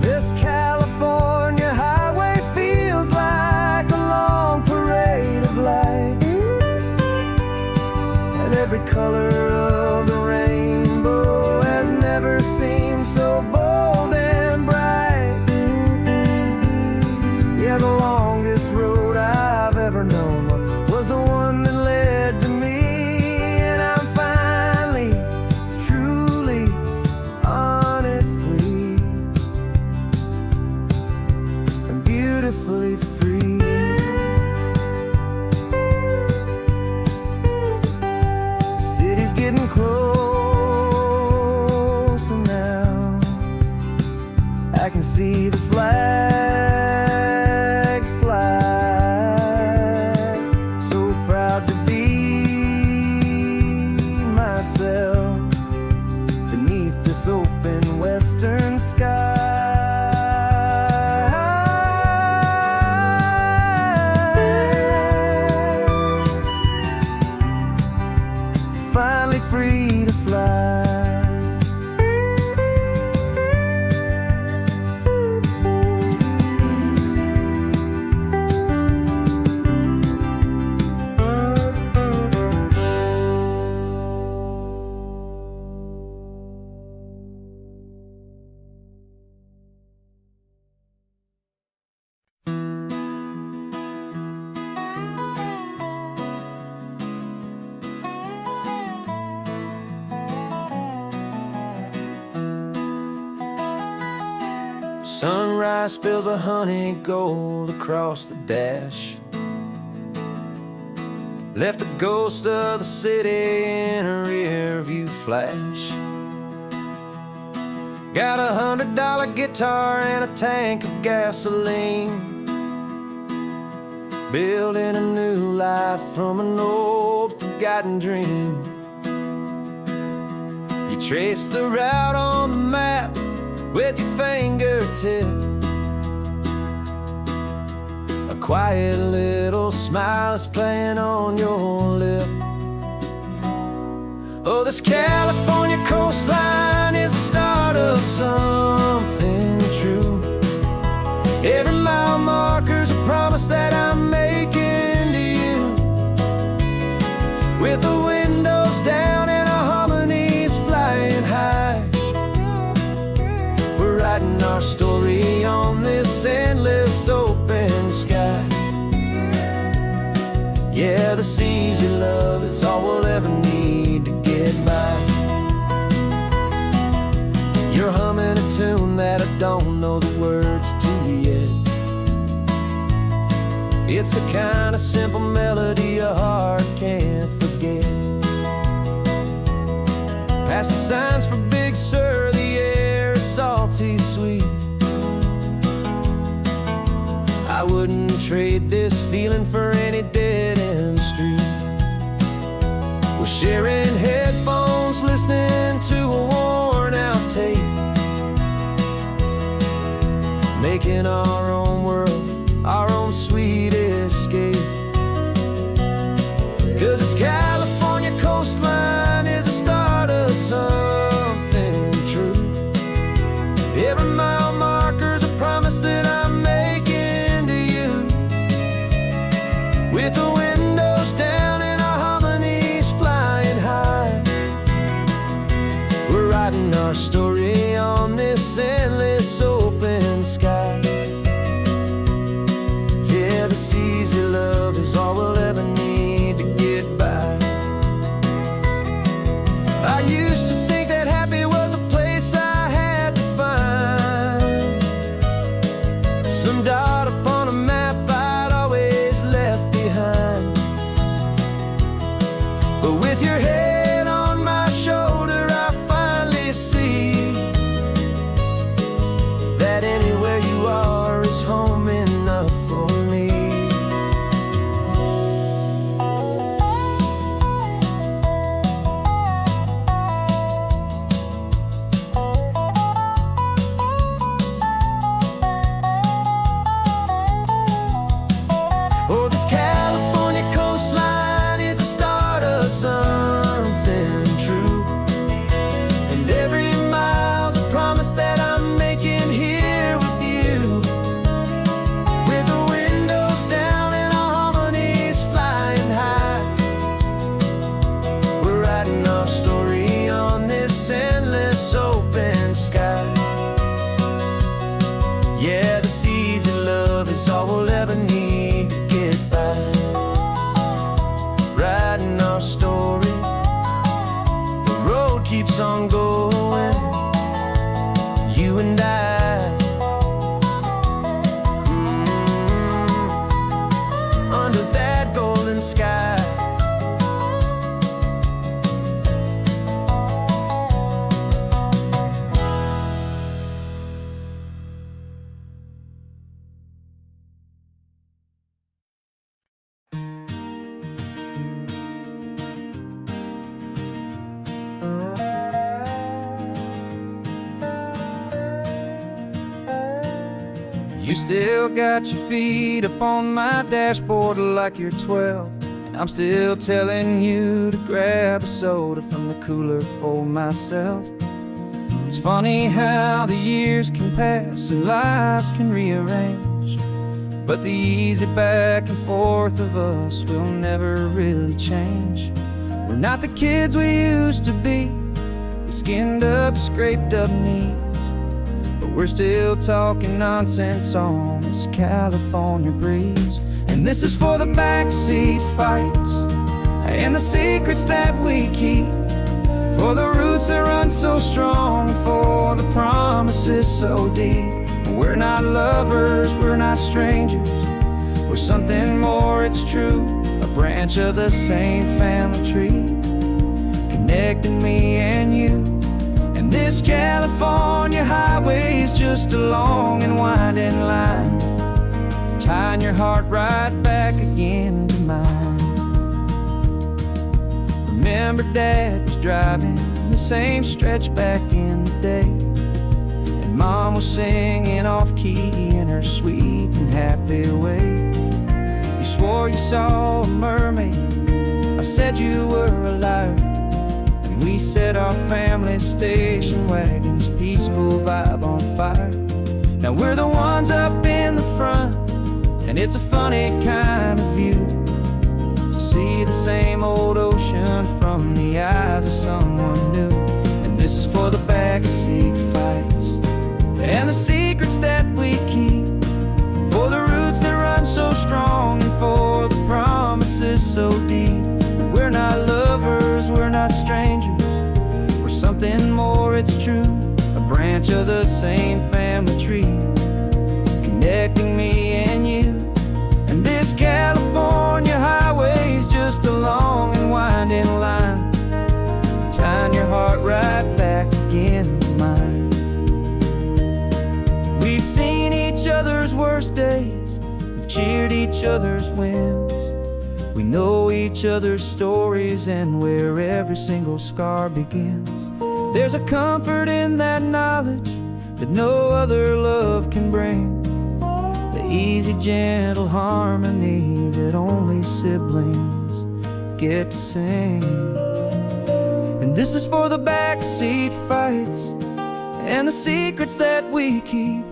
This California highway feels like a long parade of light, and every color of the rainbow has never seemed so bold and bright. Yeah, the longest road I've ever known was the one that led to me. And I'm finally, truly, honestly, and beautifully free. The city's getting closer now. I can see the flags fly. So proud to be myself beneath this open western sky. Finally free to fly. Sunrise spills a honey gold across the dash. Left the ghost of the city in a rear view flash. Got $100 guitar and a tank of gasoline, building a new life from an old forgotten dream. You trace the route on the map with your fingertip, a quiet little smile is playing on your lip. Oh, this California coastline is the start of something true. Every mile marker's a promise that I'm making to you. With the windows down and our harmonies flying high, we're writing our story on this endless open sky. Yeah, this easy love is all we'll ever need to get by. You're humming a tune that I don't know the words to yet. It's the kind of simple melody a heart can't forget. Past the signs for Big Sur, the air is salty sweet. I wouldn't trade this feeling for any dead-end street. We're sharing headphones, listening to a worn-out tape, making our own world, our own sweet escape. 'Cause this California coastline is the start of something true. Every mile marker's a promise that I'm making to you. With the windows down and our harmonies flying high, we're writing our story on this endless open sky. Yeah, this easy love is all we'll ever need to get by. I used to think that happy was a place I had to find, some dot upon a map I'd always left behind. But with your head on my shoulder, I finally see that anywhere you are is home enough for me. Oh, this California coastline is the start of something true. And every mile's a promise that I'm making here with you. With the windows down and our harmonies flying high, we're writing our story on this endless open sky. Yeah, this easy love is all we'll ever need to get by. Writing our story, the road keeps on going, you and I. Under that golden sky. You still got your feet up on my dashboard like you're 12, and I'm still telling you to grab a soda from the cooler for myself. It's funny how the years can pass and lives can rearrange, but the easy back and forth of us will never really change. We're not the kids we used to be, with skinned up, scraped up knees, but we're still talking nonsense on this California breeze. And this is for the backseat fights and the secrets that we keep, for the roots that run so strong, for the promises so deep. We're not lovers, we're not strangers, we're something more, it's true. A branch of the same family tree, connecting me and you. And this California just a long and winding line, tying your heart right back again to mine. Remember Dad was driving the same stretch back in the day, and Mom was singing off-key in her sweet and happy way. You swore you saw a mermaid, I said you were a liar, and we set our family station wagon's peaceful vibe on fire. Now we're the ones up in the front, and it's a funny kind of view to see the same old ocean from the eyes of someone new. And this is for the backseat fights and the secrets that we keep, for the roots that run so strong and for the promises so deep. We're not lovers, we're not strangers, we're something more, it's true. A branch of the same family tree, connecting me and you. And this California highway's just a long and winding line, tying your heart right back again to mine. We've seen each other's worst days, we've cheered each other's wins. We know each other's stories and where every single scar begins. There's a comfort in that knowledge that no other love can bring, the easy, gentle harmony that only siblings get to sing. And this is for the backseat fights and the secrets that we keep,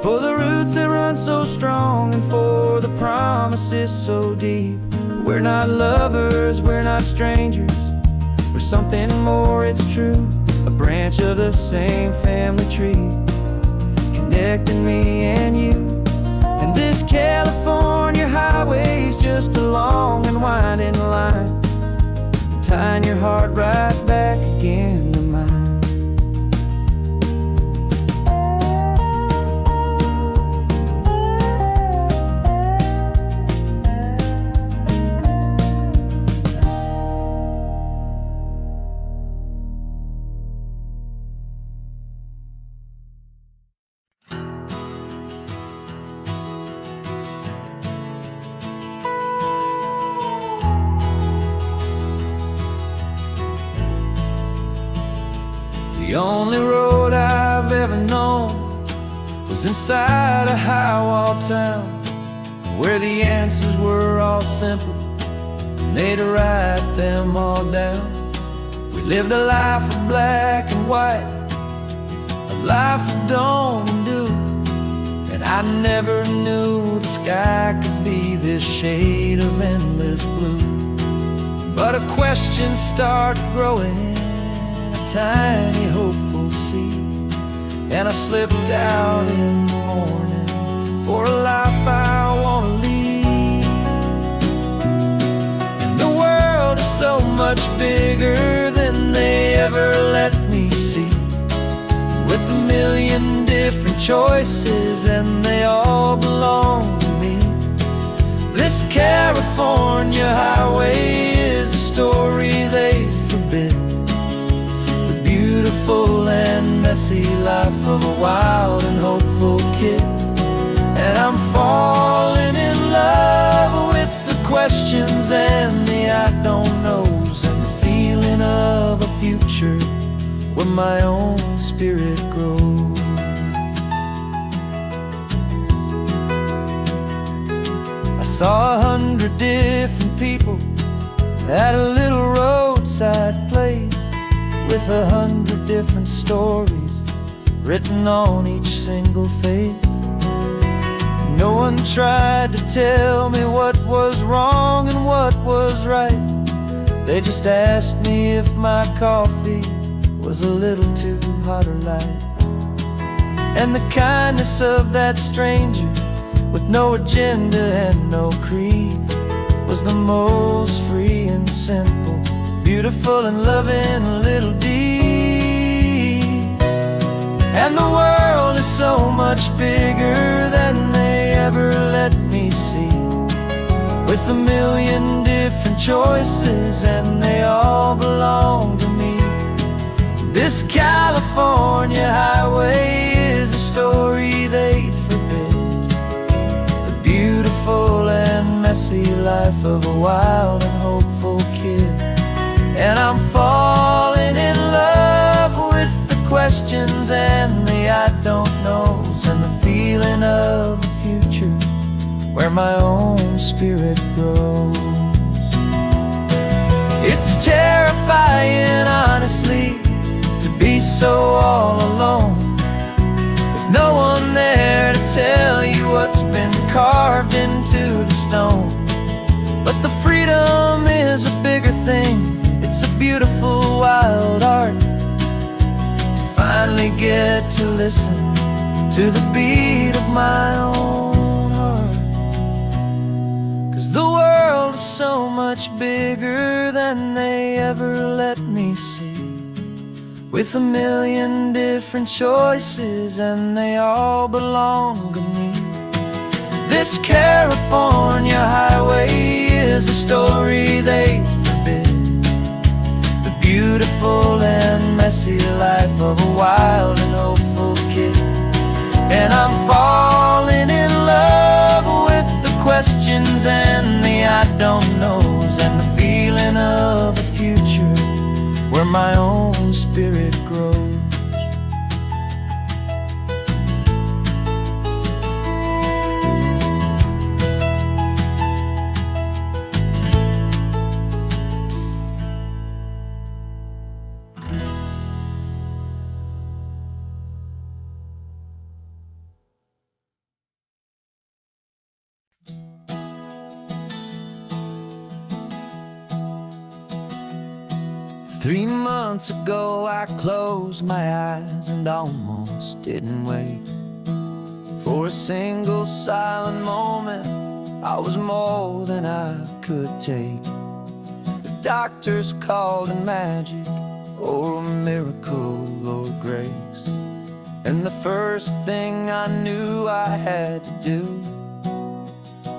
for the roots that run so strong and for the promises so deep. We're not lovers, we're not strangers, we're something more, it's true. A branch of the same family tree, connecting me and you. And this California highway's just a long and winding line, tying your heart right back again to mine. The only road I've ever known was inside a high-wall town, where the answers were all simple and they'd write them all down. We lived a life of black and white, a life of dawn and dew, and I never knew the sky could be this shade of endless blue. But a question started growing, tiny hopeful seed, and I slipped out in the morning for a life I want to lead. And the world is so much bigger than they ever let me see, with a million different choices and they all belong to me. This California highway is a story they forbid, beautiful and messy life of a wild and hopeful kid. And I'm falling in love with the questions and the I don't knows, and the feeling of a future where my own spirit grows. I saw 100 different people at a little roadside place, with 100 different stories written on each single face. No one tried to tell me what was wrong and what was right. They just asked me if my coffee was a little too hot or light. And the kindness of that stranger, with no agenda and no creed, was the most free and simple, beautiful and loving little deed. And the world is so much bigger than they ever let me see, with a million different choices and they all belong to me. This California highway is a story they'd forbid, the beautiful and messy life of a wild and hopeful kid. And I'm falling in love with the questions and the I don't knows, and the feeling of a future where my own spirit grows. It's terrifying, honestly, to be so all alone, with no one there to tell you what's been carved into the stone. But the freedom is a bigger thing. It's a beautiful wild art to finally get to listen to the beat of my own heart. 'Cause the world is so much bigger than they ever let me see, with a million different choices and they all belong to me. This California highway is a story they forbid, the beautiful and messy life of a wild and hopeful kid. And I'm falling in love with the questions and the I don't knows, and the feeling of a future where my own spirit grows. 3 months ago I closed my eyes and almost didn't wake. For a single silent moment I was more than I could take. The doctors called it magic, or a miracle, or grace. And the first thing I knew I had to do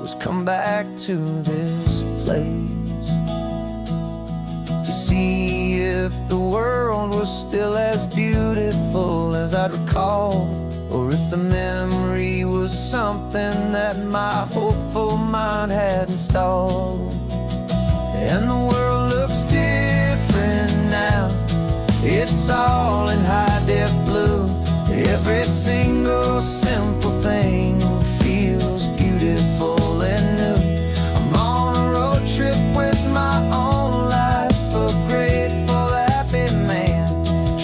was come back to this place, to see if the world was still as beautiful as I'd recall, or if the memory was something that my hopeful mind had installed. And the world looks different now, it's all in high-def blue. Every single simple thing feels beautiful and new. I'm on a road trip with my own life, a grateful, happy man,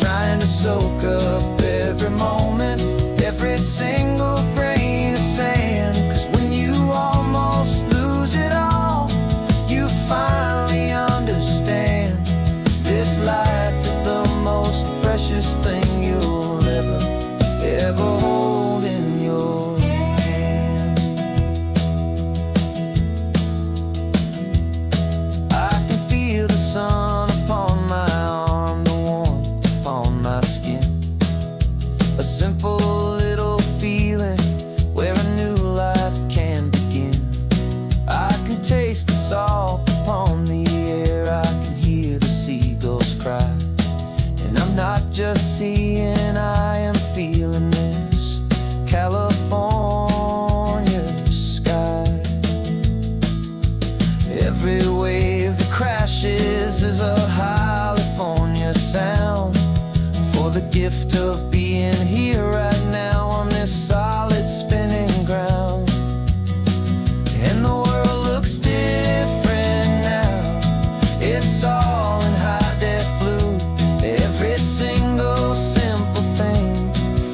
trying to soak up every moment, every single grain of sand. 'Cause when you almost lose it all, you finally understand this life is the most precious thing you'll ever hold in your hand. I can feel the sun upon my arm, the warmth upon my skin, a simple little feeling where a new life can begin. I can taste the salt upon the air, I can hear the seagulls cry, and I'm not just seeing, I am feeling this California sky. Every wave that crashes is a California sound, for the gift of being here right now on this solid spinning ground. And the world looks different now, it's all in high-def blue. Every single simple thing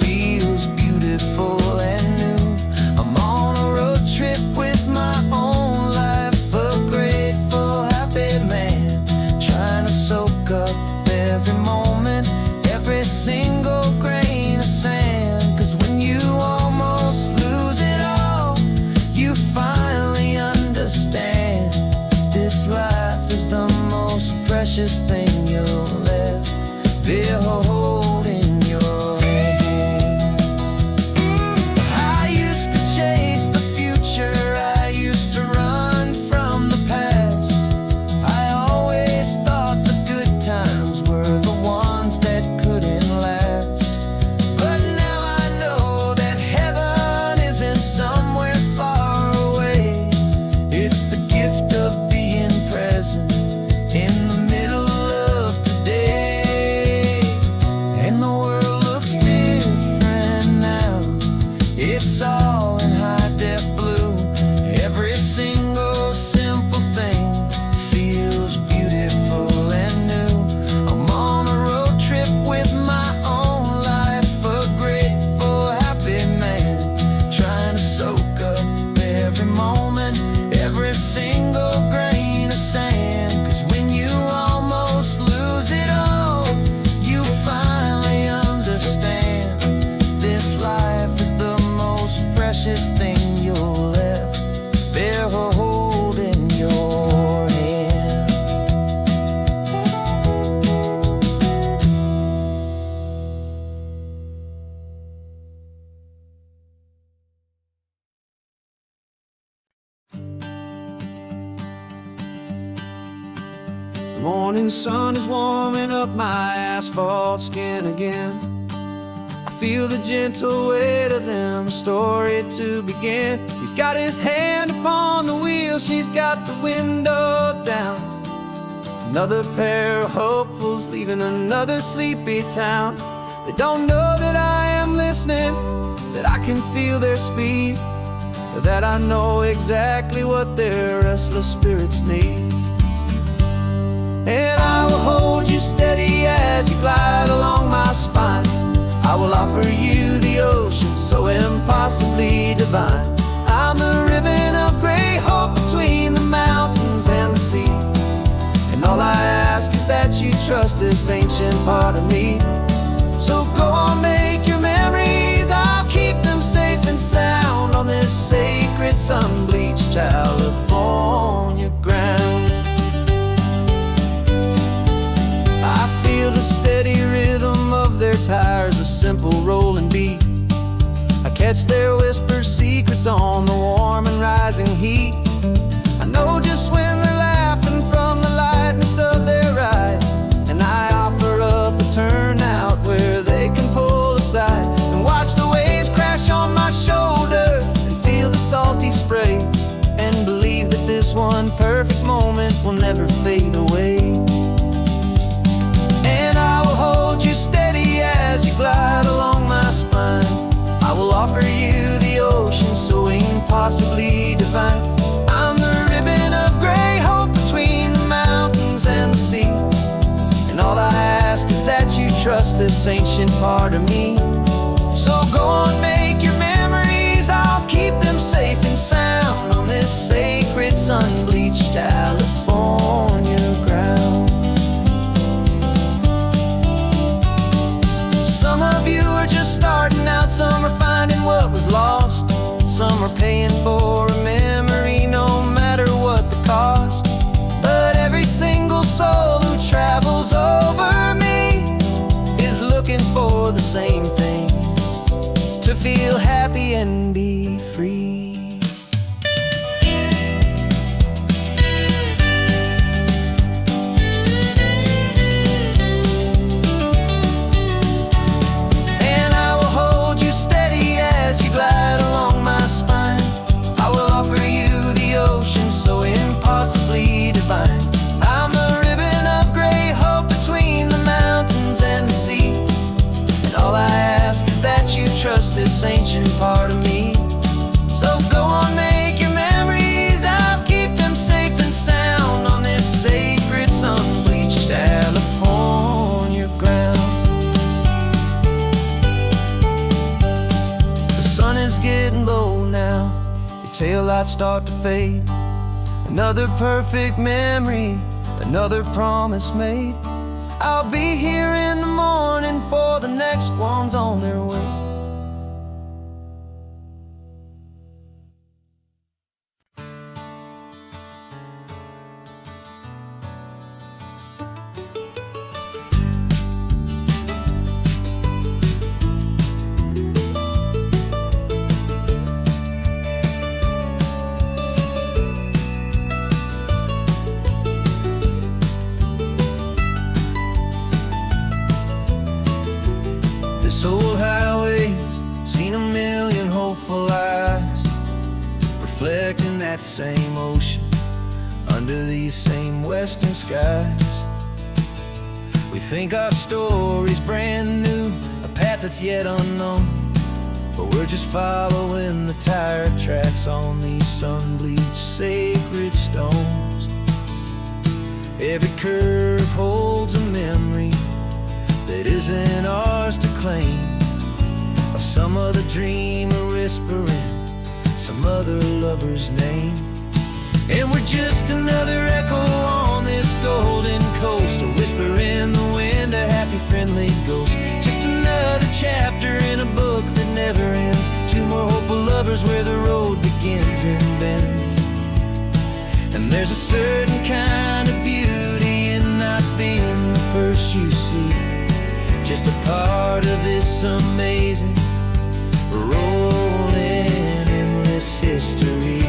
feels beautiful and new. I'm on a road trip with my own life, a grateful, happy man, trying to soak up every moment, every single grain of sand. 'Cause when you The morning sun is warming up my asphalt skin again. I feel the gentle weight of them, a story to begin. He's got his hand upon the wheel, she's got the window down. Another pair of hopefuls leaving another sleepy town. They don't know that I am listening, that I can feel their speed, or that I know exactly what their restless spirits need. And I will hold you steady as you glide along my spine. I will offer you the ocean so impossibly divine. I'm the ribbon of gray hope between the mountains and the sea. And all I ask is that you trust this ancient part of me. So go on, make your memories, I'll keep them safe and sound on this sacred sun-bleached California ground. I feel the steady rhythm of their tires, a simple rolling beat. I catch their whispered secrets on the warm and rising heat. I know just when they're laughing from the lightness of their ride, and I offer up a turnout where they can pull aside and watch the waves crash on my shoulder and feel the salty spray, and believe that this one perfect moment will never fade away. And I will hold you steady as you glide along my spine. I will offer you the ocean so impossibly divine. I'm the ribbon of gray hope between the mountains and the sea. And all I ask is that you trust this ancient part of me. So go on, make your memories, I'll keep them safe and sound on this sacred sun-bleached California ground. Some of you are just starting out, some are finding what was lost. Some are paying for a memory no matter what the cost. But every single soul who travels over me is looking for the same thing, to feel happy and be free. And I will hold you steady as you glide along my spine. I will offer you the ocean so impossibly divine. I'm the ribbon of gray hope between the mountains and the sea. And all I ask is that you trust this ancient part of me. So go on, make your memories, I'll keep them safe and sound on this sacred sun-bleached California ground. The sun is getting low now, your taillights start to fade. Another perfect memory, another promise made. I'll be here in the morning for the next ones on their way. This old highway's seen a million hopeful eyes, reflecting that same ocean under these same western skies. We think our story's brand new, a path that's yet unknown, but we're just following the tire tracks on these sun-bleached sacred stones. Every curve holds a memory that isn't ours to claim, of some other dreamer whispering some other lover's name. And we're just another echo on this golden coast, a whisper in the wind, a happy friendly ghost. Just another chapter in a book that never ends, two more hopeful lovers where the road begins and bends. And there's a certain kind of beauty in not being the first you see, just a part of this amazing rolling endless history.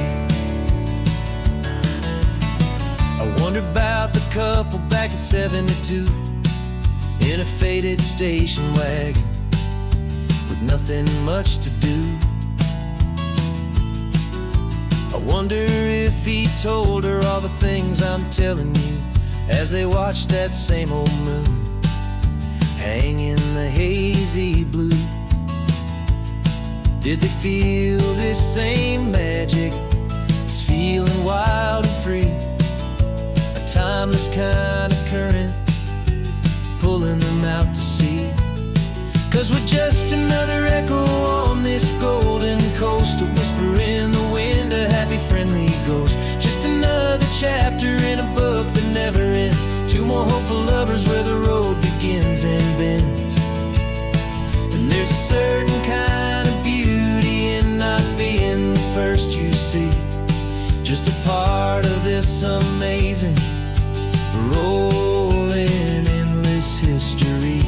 I wonder about the couple back in '72 in a faded station wagon with nothing much to do. I wonder if he told her all the things I'm telling you as they watched that same old moon hang in the hazy blue. Did they feel this same magic, this feeling wild and free, a timeless kind of current pulling them out to sea? 'Cause we're just another echo on this golden coast, a whisper in the wind, a happy friendly ghost. Just another chapter in a book that never ends, two more hopeful lovers where the road begins and bends. And there's a certain kind of beauty in not being the first you see, just a part of this amazing rolling endless history.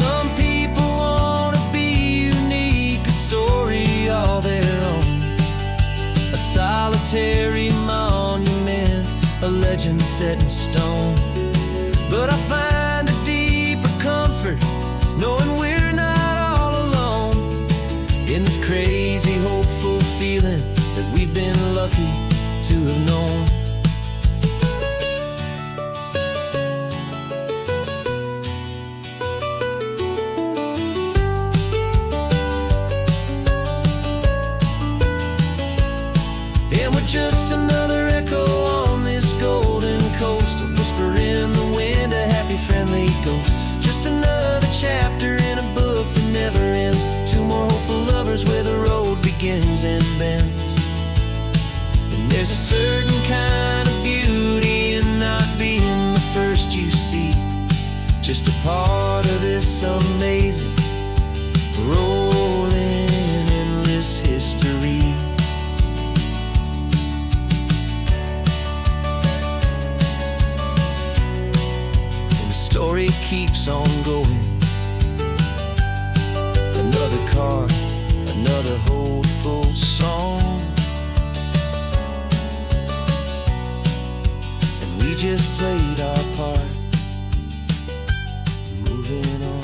Some people want to be unique, a story all their own, a solitary monument, a legend set in stone. But I find a deeper comfort knowing we're not all alone in this crazy hopeful feeling that we've been lucky to have known. And we're just another echo on this golden coast, a whisper in the wind, a happy friendly ghost. Just another chapter in a book that never ends, two more hopeful lovers where the road begins and bends. And there's a certain kind of beauty in not being the first you see, just a part of this amazing rolling endless history. Story keeps on going. Another card, another hopeful song, and we just played our part, moving on.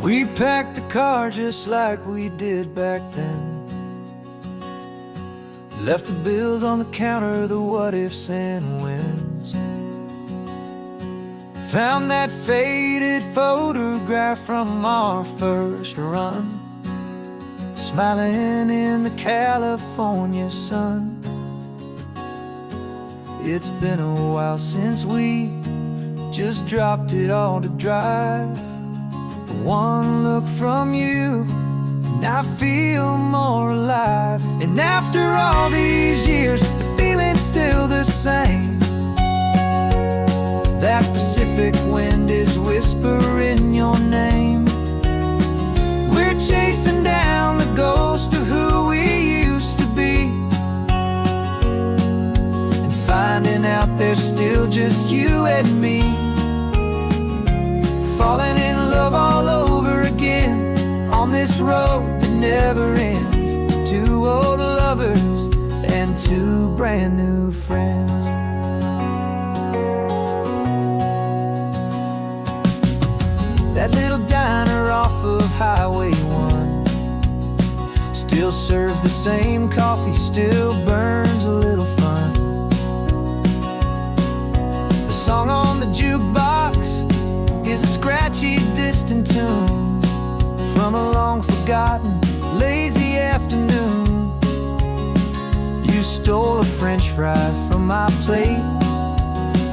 We packed the car just like we did back then, left the bills on the counter, the what ifs and whens. Found that faded photograph from our first run, smiling in the California sun. It's been a while since we just dropped it all to drive. One look from you and I feel more alive. And after all these years, the feeling's still the same. That Pacific wind is whispering your name. We're chasing down the ghost of who we used to be, and finding out there's still just you and me, falling in love all over again on this road that never ends. Two old lovers and two brand new friends. That little diner off of Highway 1 still serves the same coffee, still burns a little fun. The song on the jukebox is a scratchy, distant tune from a long-forgotten, lazy afternoon. You stole a French fry from my plate,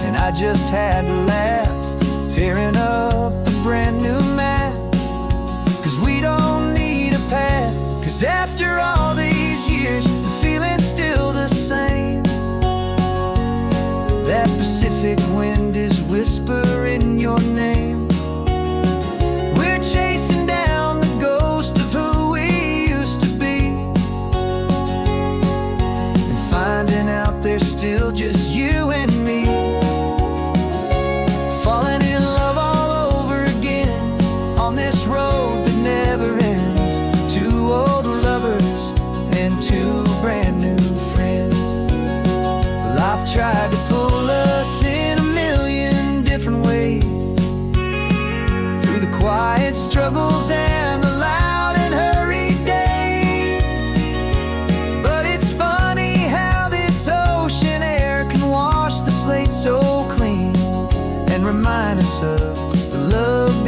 and I just had to laugh, tearing up the brand new map. 'Cause we don't need a path, 'cause after all these years, the feeling's still the same. That Pacific wind is whispering your name.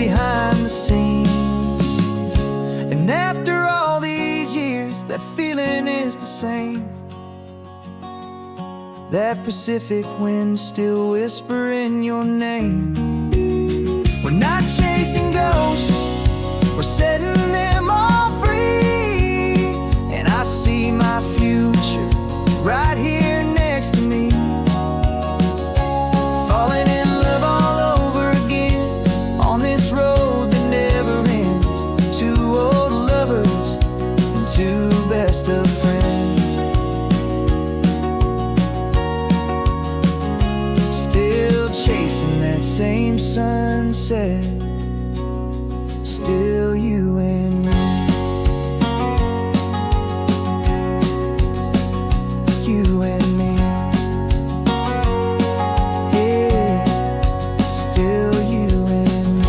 behind the scenes. And after all these years, that feeling is the same. That Pacific wind still whispering your name. We're not chasing ghosts, we're setting them all free. And I see my future right here next to me, falling in love all over again on this road that never ends. Two old lovers and two best of friends, still chasing that same sunset. Still you and me, you and me, yeah, still you and me.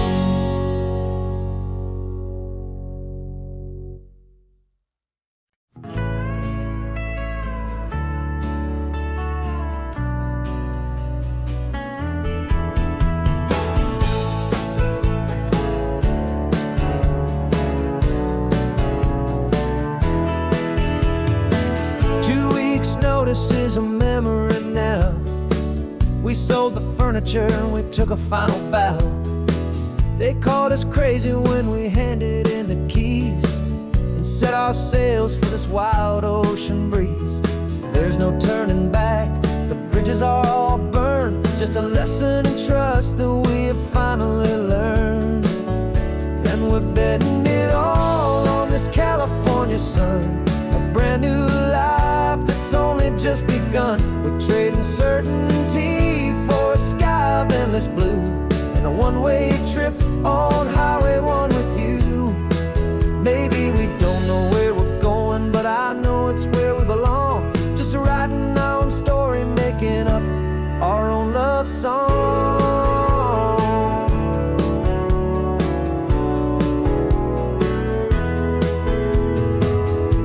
Notice is a memory now. We sold the furniture and we took a final bow. They called us crazy when we handed in the keys and set our sails for this wild ocean breeze. There's no turning back, the bridges are all burned. Just a lesson in trust that we have finally learned. And we're betting it all on this California sun, a brand new life that's only just begun. We're trading certainty for a sky of endless blue and a one-way trip on Highway 1 with you. Maybe we don't know where we're going, but I know it's where we belong. Just writing our own story, making up our own love song.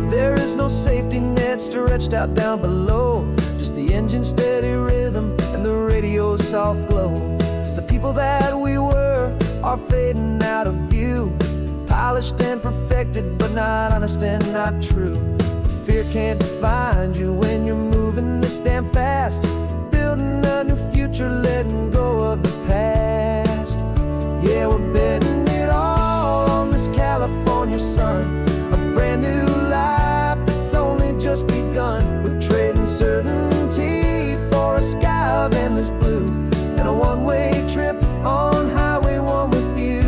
There is no safety net stretched out down below, just the engine's steady rhythm and the radio's soft glow. The people that we were are fading out of view, polished and perfected, but not honest and not true. Fear can't find you when you're moving this damn fast, building a new future, letting go of the past. Yeah, we're betting it all on this California sun, a brand new life that's only just begun. We're trading certainty for a sky of endless blue and a one-way trip on Highway 1 with you.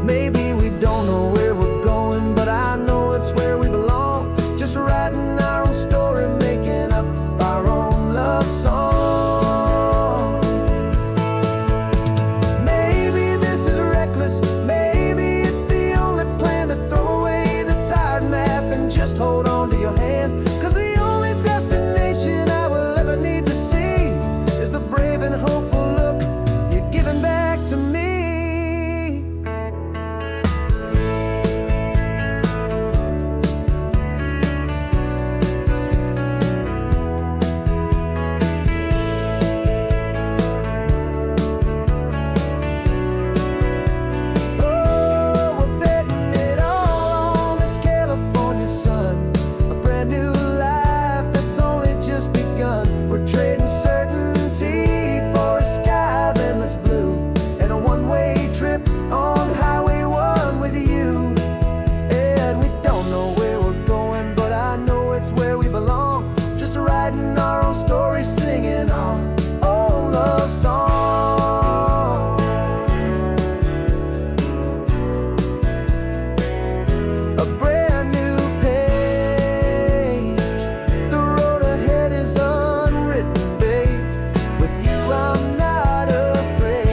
Maybe we don't know where we're going, but I know it's where we belong. Just writing our own story, making up our own love song. Maybe this is reckless, maybe it's the only plan to throw away the tired map and just hold on to your hand. 'Cause the only destination I will ever need to see is the brave and hopeful look you're giving back to me. Oh, we're betting it all on this California sun, a brand new life that's only just begun. We're trading certainty for a sky of endless blue and a one-way trip on Highway 1 with you. And we don't know where we're going, but I know it's where we belong. Just writing our own story, singing our own love song. A brand new page, the road ahead is unwritten, babe. With you I'm not afraid.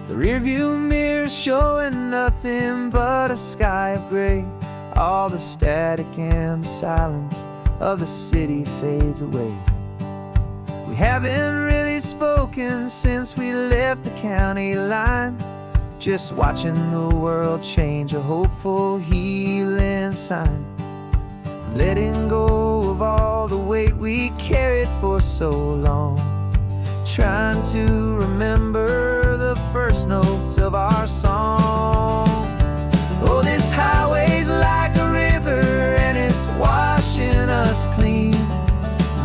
The rearview mirror showing nothing but a sky of gray. All the static and the silence of the city fades away. We haven't really spoken since we left the county line. just watching the world change, a hopeful healing sign. Letting go of all the weight we carried for so long, trying to remember the first notes of our song. Oh, this highway's like a river and it's washing us clean,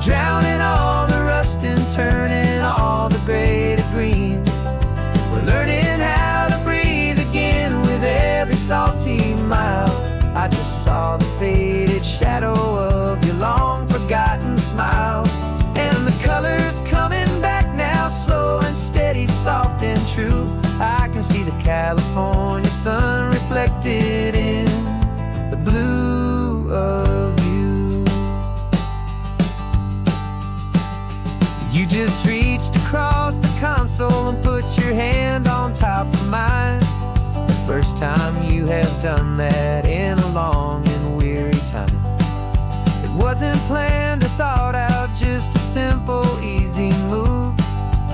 drowning all the rust and turning all the gray to green. We're learning how to breathe again with every salty mile. I just saw the faded shadow of your long forgotten smile, and the colors coming back now, slow and steady, soft and true. I can see the California sun reflected in the blue of you. You just reached across the console and put your hand on top of mine. The first time you have done that in a long and weary time. It wasn't planned or thought out, just a simple, easy move.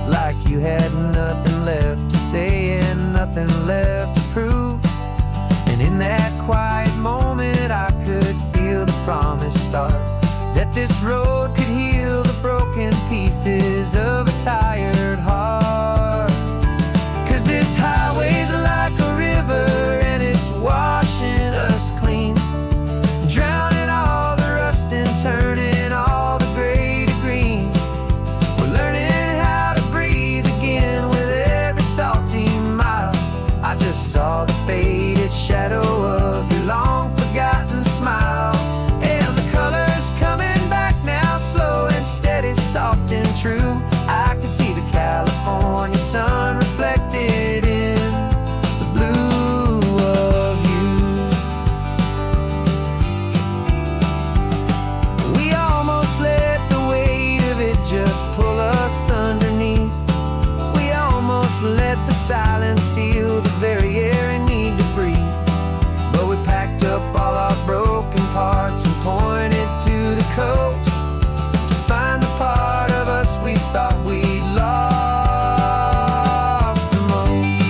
Like you had nothing left to say and nothing left to prove. And in that quiet moment I could feel the promise start, that this road could heal the broken pieces of a tired heart. 'Cause this highway's like a river and it's washing us clean, drowning all the rust and turning all the gray to green. We're learning how to breathe again with every salty mile. I just saw the faded shadow of your long forgotten smile, and the colors coming back now, slow and steady, soft and true. I can see the California sun reflected in the blue of you. We almost let the weight of it just pull us underneath. We almost let the silence steal the very air I need to breathe. But we packed up all our broken parts and pointed to the coast to find the part of us we thought we'd lost the most.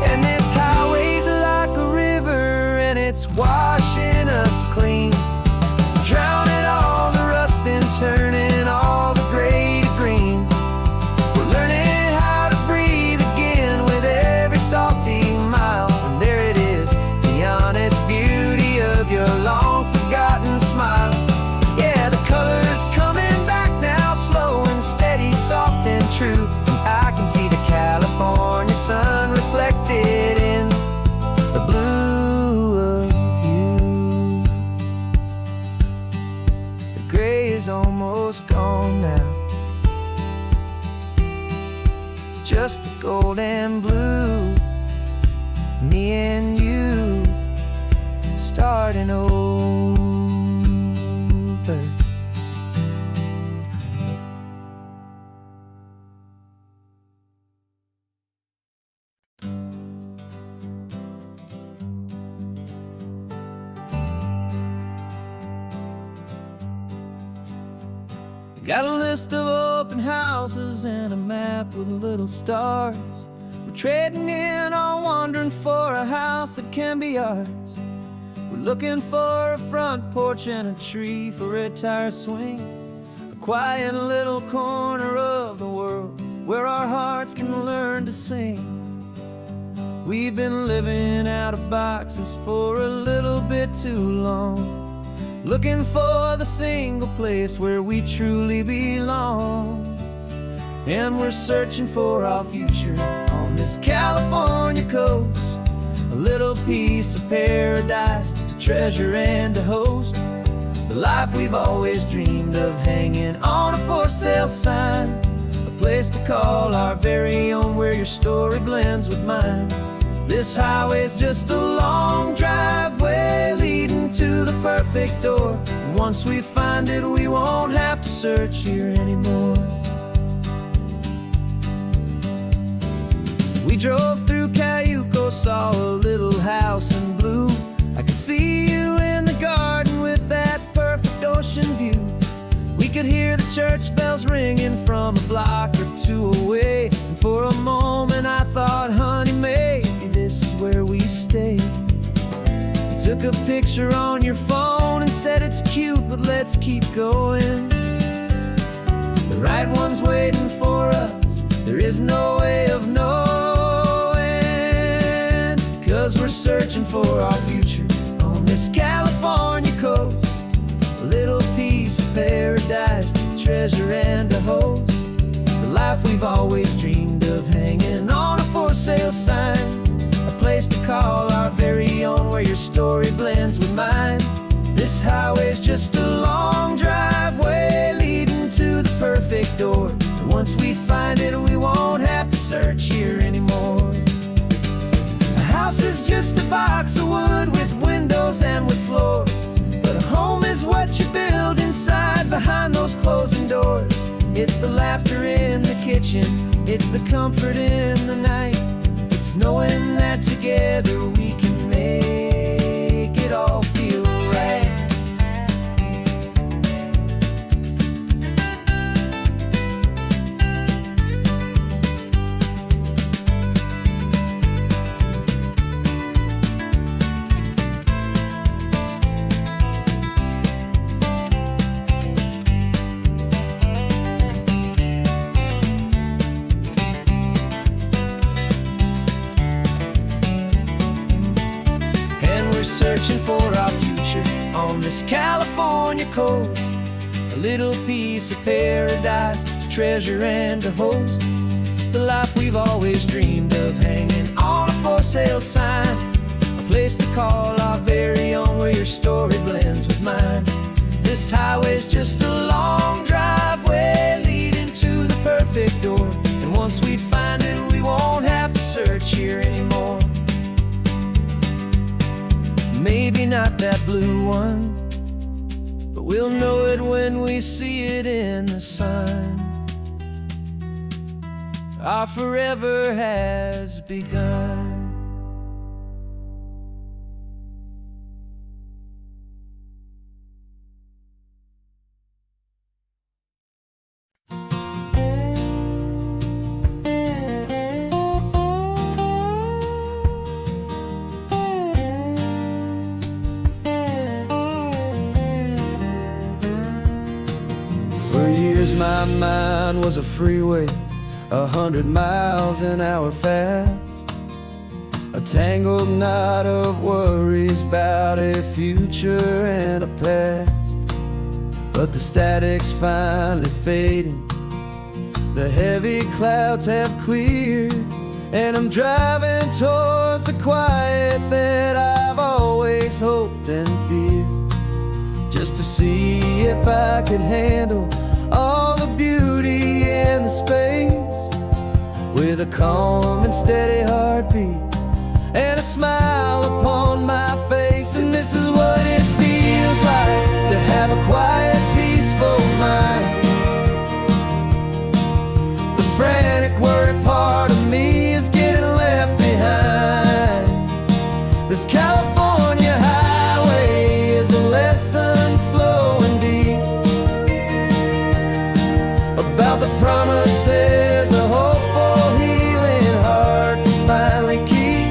And this highway's like a river and it's washing us clean, drowning all the rust and turning all the gray to green. We're learning how to breathe again with every salty mile. And there it is, the honest beauty of your long forgotten smile. Yeah, the colors coming back now, slow and steady, soft and true. I can see the California sun reflected in the blue of you. The gray is almost gone now, just the gold and blue. Me and you starting over. Got a list of open houses and a map with little stars. We're trading in or wandering for a house that can be ours. We're looking for a front porch and a tree for a tire swing, a quiet little corner of the world where our hearts can learn to sing. We've been living out of boxes for a little bit too long, looking for the single place where we truly belong. And we're searching for our future on this California coast, a little piece of paradise to treasure and to host, the life we've always dreamed of hanging on a for sale sign, a place to call our very own where your story blends with mine. This highway's just a long driveway leading to the perfect door, and once we find it we won't have to search here anymore. We drove through Cayuco, saw a little house in blue. I could see you in the garden church bells ringing from a block or two away. And for a moment I thought, honey, maybe this is where we stay. You took a picture on your phone and said it's cute, but let's keep going. The right one's waiting for us, there is no way of knowing. 'Cause we're searching for our future on this California coast. A little piece of paradise to treasure and to host. The life we've always dreamed of, hanging on a for sale sign. A place to call our very own, where your story blends with mine. This highway's just a long driveway leading to the perfect door. And once we find it, we won't have to search here anymore. A house is just a box of wood with windows and with floors. But a home is what you build inside, behind those closing doors. It's the laughter in the kitchen, it's the comfort in the night. It's knowing that together we can make it all feel right. Searching for our future on this California coast. A little piece of paradise to treasure and to host. The life we've always dreamed of, hanging on a for sale sign. A place to call our very own, where your story blends with mine. This highway's just a long driveway leading to the perfect door. And once we find it, we won't have to search here anymore. Maybe not that blue one, but we'll know it when we see it in the sun. Our forever has begun. My mind was a freeway, 100 miles an hour fast. A tangled knot of worries about a future and a past. But the static's finally fading, the heavy clouds have cleared, and I'm driving towards the quiet that I've always hoped and feared. Just to see if I could handle all the beauty and the space, with a calm and steady heartbeat and a smile upon my face. And this is what it feels like to have a quiet, peaceful mind. The frantic, worried part of me is getting left behind. This California highway is a lesson slow and deep about the promises a hopeful, healing heart can finally keep.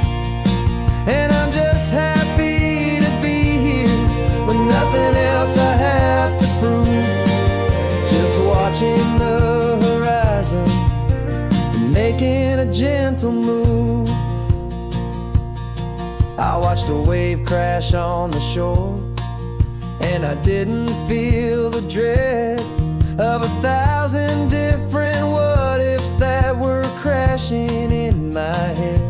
And I'm just happy to be here with nothing else I have to prove. Just watching the horizon and making a gentle move. I watched a wave crash on the shore, and I didn't feel the dread of 1,000 different what-ifs that were crashing in my head.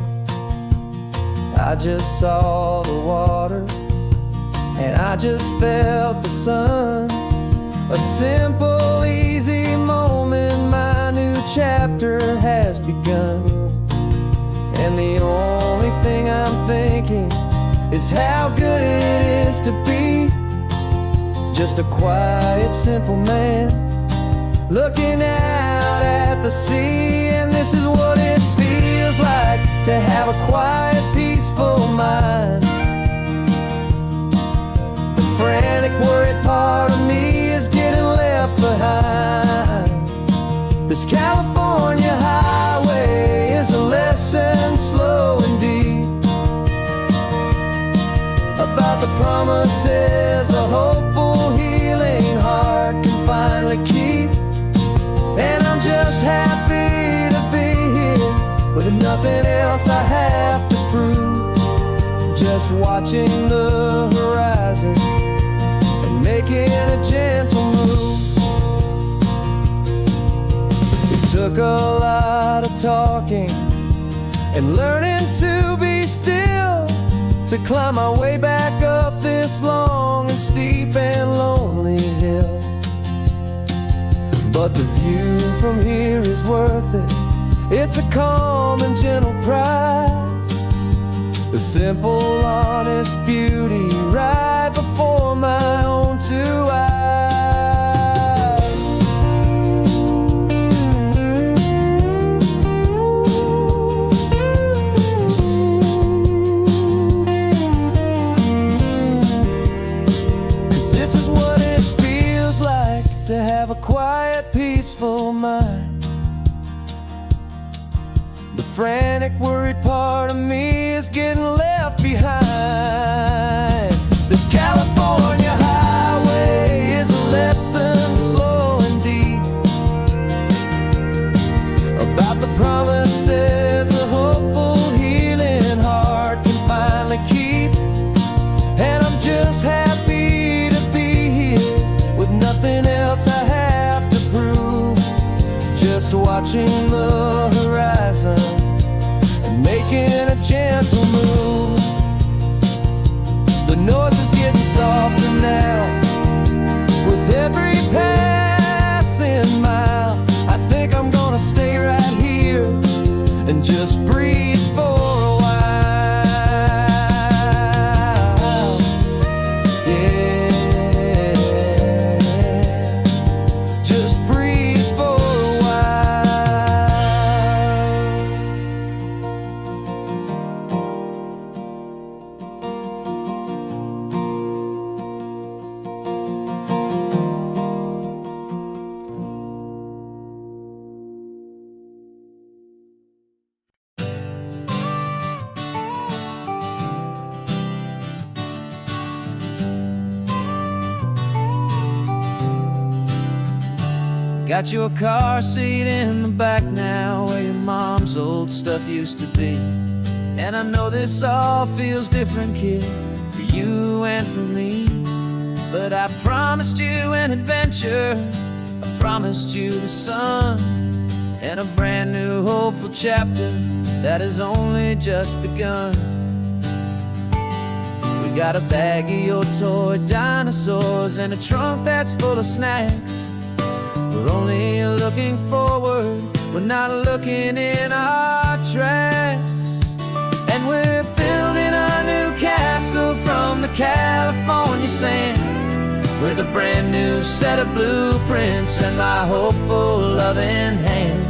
I just saw the water, and I just felt the sun. A simple, easy moment, my new chapter has begun. And the only thing I'm thinking is how good it is to be just a quiet, simple man looking out at the sea. And this is what it feels like to have a quiet, peaceful mind. The frantic, worried part of me is getting left behind. California highway is a lesson slow and deep about the promises a hopeful, healing heart can finally keep. And I'm just happy to be here with nothing else I have to prove. Just watching the horizon and making a gentle move. It took a lot of talking and learning to be still to climb my way back up this long and steep and lonely hill. But the view from here is worth it. It's a calm and gentle prize, the simple, honest beauty right before my own two eyes. 'Cause this is what it feels like to have a quiet, peaceful mind. The frantic, worried part of me is getting left behind. This California highway is a lesson slow and deep about the promises a hopeful, healing heart can finally keep. And I'm just happy to be here with nothing else I have to prove. Just watching the horizon and making a gentle move. The noise is getting softer now with every passing mile. I think I'm gonna stay right here and just breathe for a while. Yeah, just breathe for a while. Got your car seat in the back now, where your mom's old stuff used to be. And I know this all feels different, kid, for you and for me. But I promised you an adventure, I promised you the sun, and a brand new hopeful chapter that has only just begun. We got a bag of your toy dinosaurs and a trunk that's full of snacks. We're only looking forward, we're not looking in our tracks. And we're building a new castle from the California sand, with a brand new set of blueprints and my hopeful loving hand.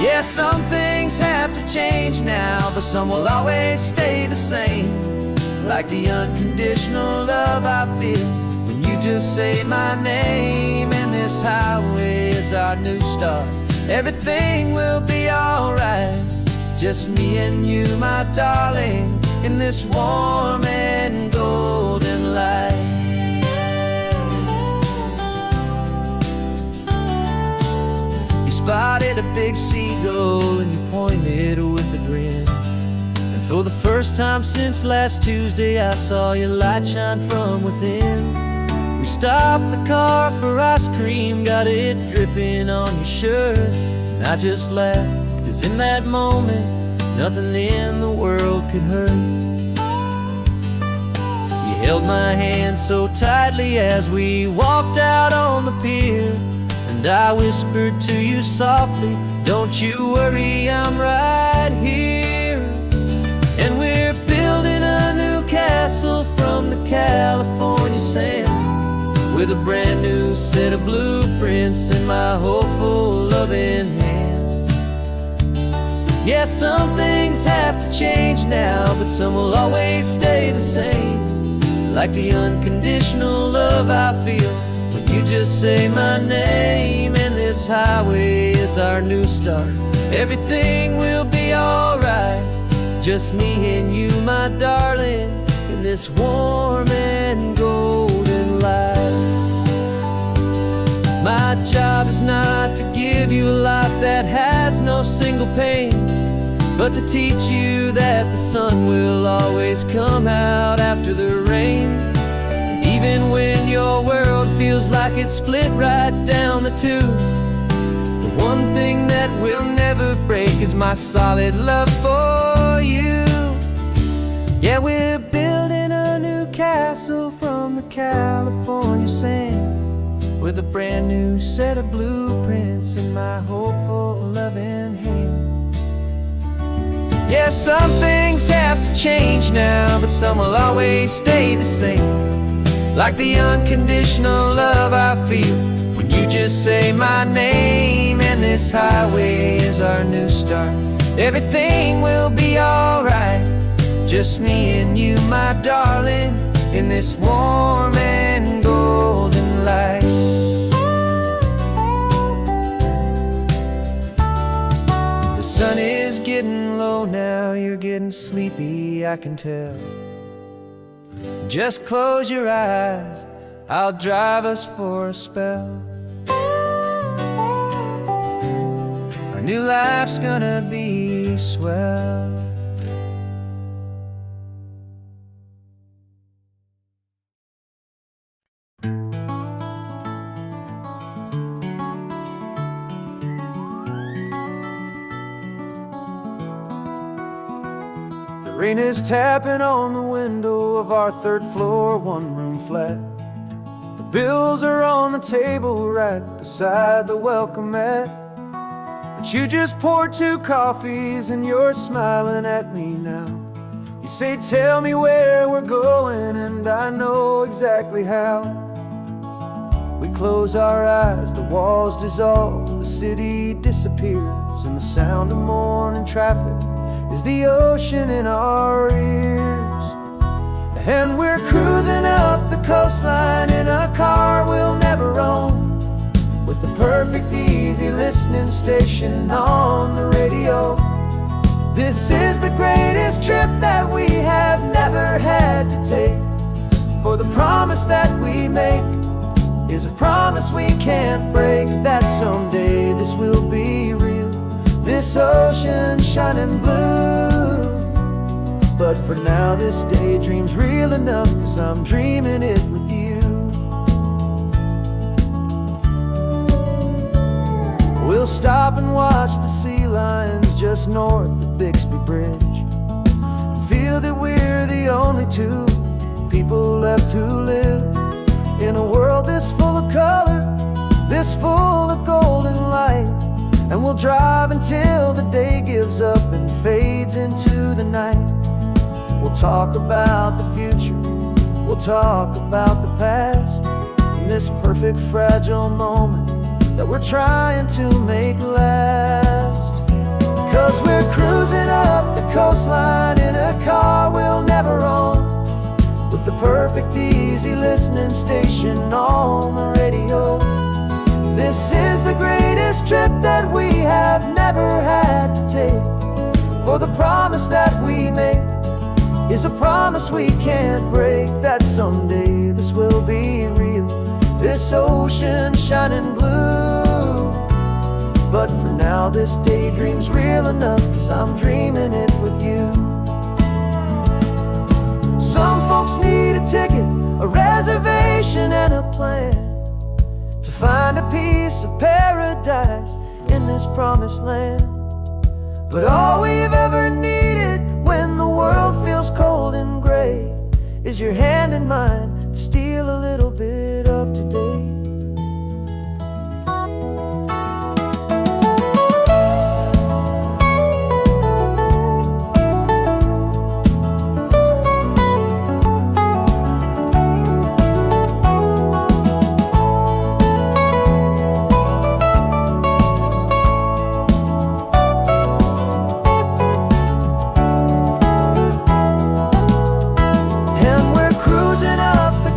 Yeah, some things have to change now, but some will always stay the same. Like the unconditional love I feel when you just say my name. And this highway is our new start, everything will be alright. Just me and you, my darling, in this warm and golden light. You spotted a big seagull and you pointed with a grin. And for the first time since last Tuesday, I saw your light shine from within. We stopped the car for ice cream, got it dripping on your shirt. And I just laughed, 'cause in that moment, nothing in the world could hurt. You held my hand so tightly as we walked out on the pier, and I whispered to you softly, don't you worry, I'm right here. And we're building a new castle from the California sand, with a brand new set of blueprints in my hopeful loving hand. Yeah, some things have to change now, but some will always stay the same. Like the unconditional love I feel when you just say my name. And this this highway is our new start. Everything will be alright. Just me and you, my darling, in this warm and golden light. My job is not to give you a life that has no single pain, but to teach you that the sun will always come out after the rain. And even when your world feels like it's split right down the two, the one thing that will never break is my solid love for you. Yeah, we're building a new castle from the California sand, with a brand new set of blueprints in my hopeful, loving hand. Yeah, some things have to change now, but some will always stay the same. Like the unconditional love I feel when you just say my name. And this highway is our new start. Everything will be alright. Just me and you, my darling, in this warm and golden light. The sun is getting low now, you're getting sleepy, I can tell. Just close your eyes, I'll drive us for a spell. Our new life's gonna be swell. Rain is tapping on the window of our third floor, one-room flat. The bills are on the table right beside the welcome mat. But you just poured 2 coffees and you're smiling at me now. You say, tell me where we're going, and I know exactly how. We close our eyes, the walls dissolve, the city disappears, and the sound of morning traffic is the ocean in our ears. And we're cruising up the coastline in a car we'll never own, with the perfect easy listening station on the radio. This is the greatest trip that we have never had to take, for the promise that we make is a promise we can't break, that someday this will be real, this ocean shining blue. But for now this daydream's real enough, 'cause I'm dreaming it with you. We'll stop and watch the sea lions just north of Bixby Bridge, feel that we're the only 2 people left who live in a world this full of color, this full of golden light. And we'll drive until the day gives up and fades into the night. We'll talk about the future, we'll talk about the past, in this perfect fragile moment that we're trying to make last. 'Cause we're cruising up the coastline in a car we'll never own, with the perfect easy listening station on the radio. This is the greatest trip that we have never had to take, for the promise that we make is a promise we can't break, that someday this will be real, this ocean shining blue. But for now this daydream's real enough, 'cause I'm dreaming it with you. Some folks need a ticket, a reservation and a plan, to find a piece of paradise in this promised land. But all we've ever needed when the world feels cold and gray is your hand in mine to steal a little bit of today.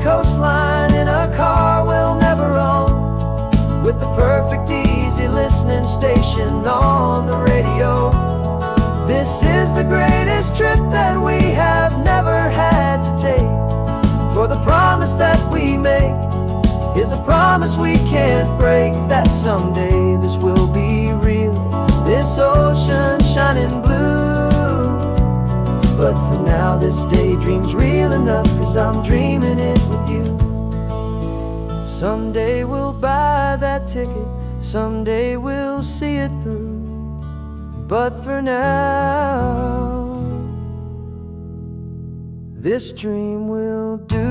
Coastline in a car station on the radio. This is the greatest trip that we have never had to take. For the promise that we make is a promise we can't break, that someday this will be real, this ocean shining blue. But for now this daydream's real enough, 'cause I'm dreaming it with you. Someday we'll buy that ticket, someday we'll see it through. But for now, this dream will do.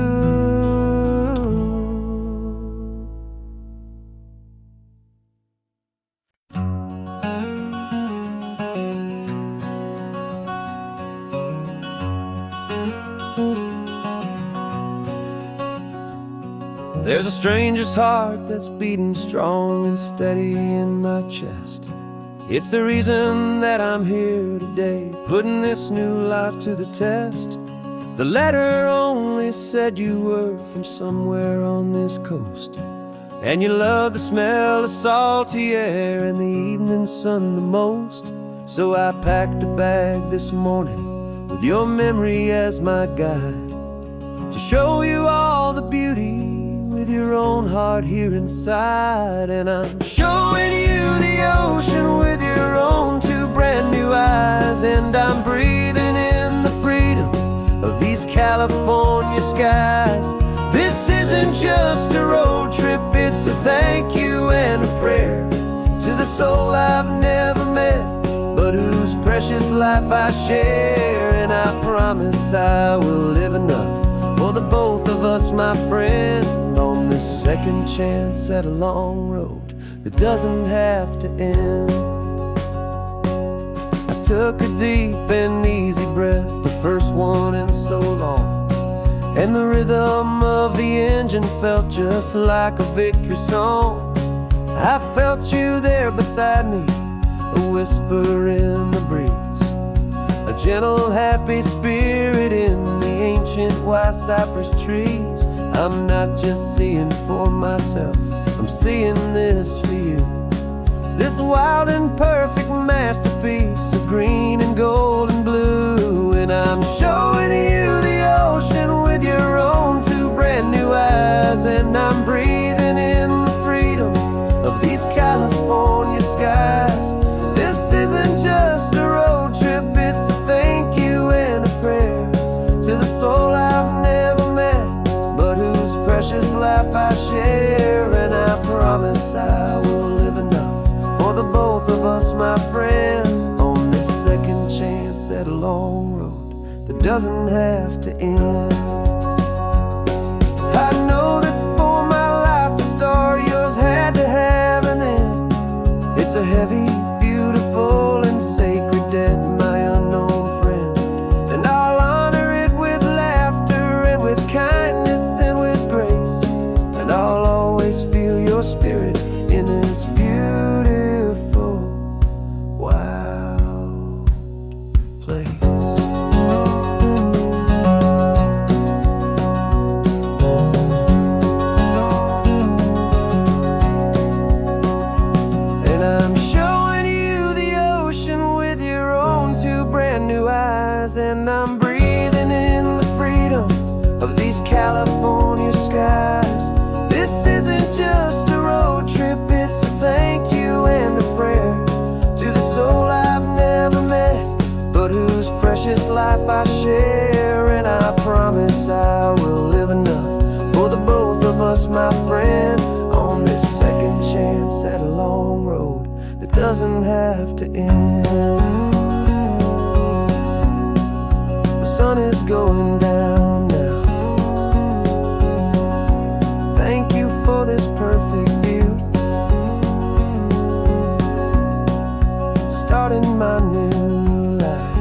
There's a stranger's heart that's beating strong and steady in my chest. It's the reason that I'm here today, putting this new life to the test. The letter only said you were from somewhere on this coast, and you love the smell of salty air and the evening sun the most. So I packed a bag this morning with your memory as my guide, to show you all the beauty with your own heart here inside. And I'm showing you the ocean with your own two brand new eyes, and I'm breathing in the freedom of these California skies. This isn't just a road trip, it's a thank you and a prayer to the soul I've never met, but whose precious life I share. And I promise I will live enough for the both of us, my friend, on this second chance at a long road that doesn't have to end. I took a deep and easy breath, the first one in so long, and the rhythm of the engine felt just like a victory song. I felt you there beside me, a whisper in the breeze, a gentle happy spirit in the ancient white cypress trees. I'm not just seeing for myself, I'm seeing this for you. This wild and perfect masterpiece of green and gold and blue. And I'm showing you the ocean with your own two brand new eyes, and I'm breathing in the freedom of these California skies. This isn't just a road trip, it's a thank you and a prayer to the soul I've never met, but whose precious life I share. And I promise I will live enough for the both of us, my friend, on this second chance at a long road that doesn't have to end. I know that for my life to start, yours had to have an end. It's a heavy, beautiful, and sacred debt, my unknown friend, and I'll honor it with laughter and with kindness and with grace, and I'll always feel your spirit in this beautiful, wild place. And I'm showing you the ocean with your own two brand new eyes, and I'm breathing in the freedom of these California skies. This isn't just a road trip, it's a thank you and a prayer to the soul I've never met, but whose precious life I share. And I promise I will live enough for the both of us, my friend, on this second chance at a long road that doesn't have to end. The sun is going down now. Thank you for this perfect view, starting my new life,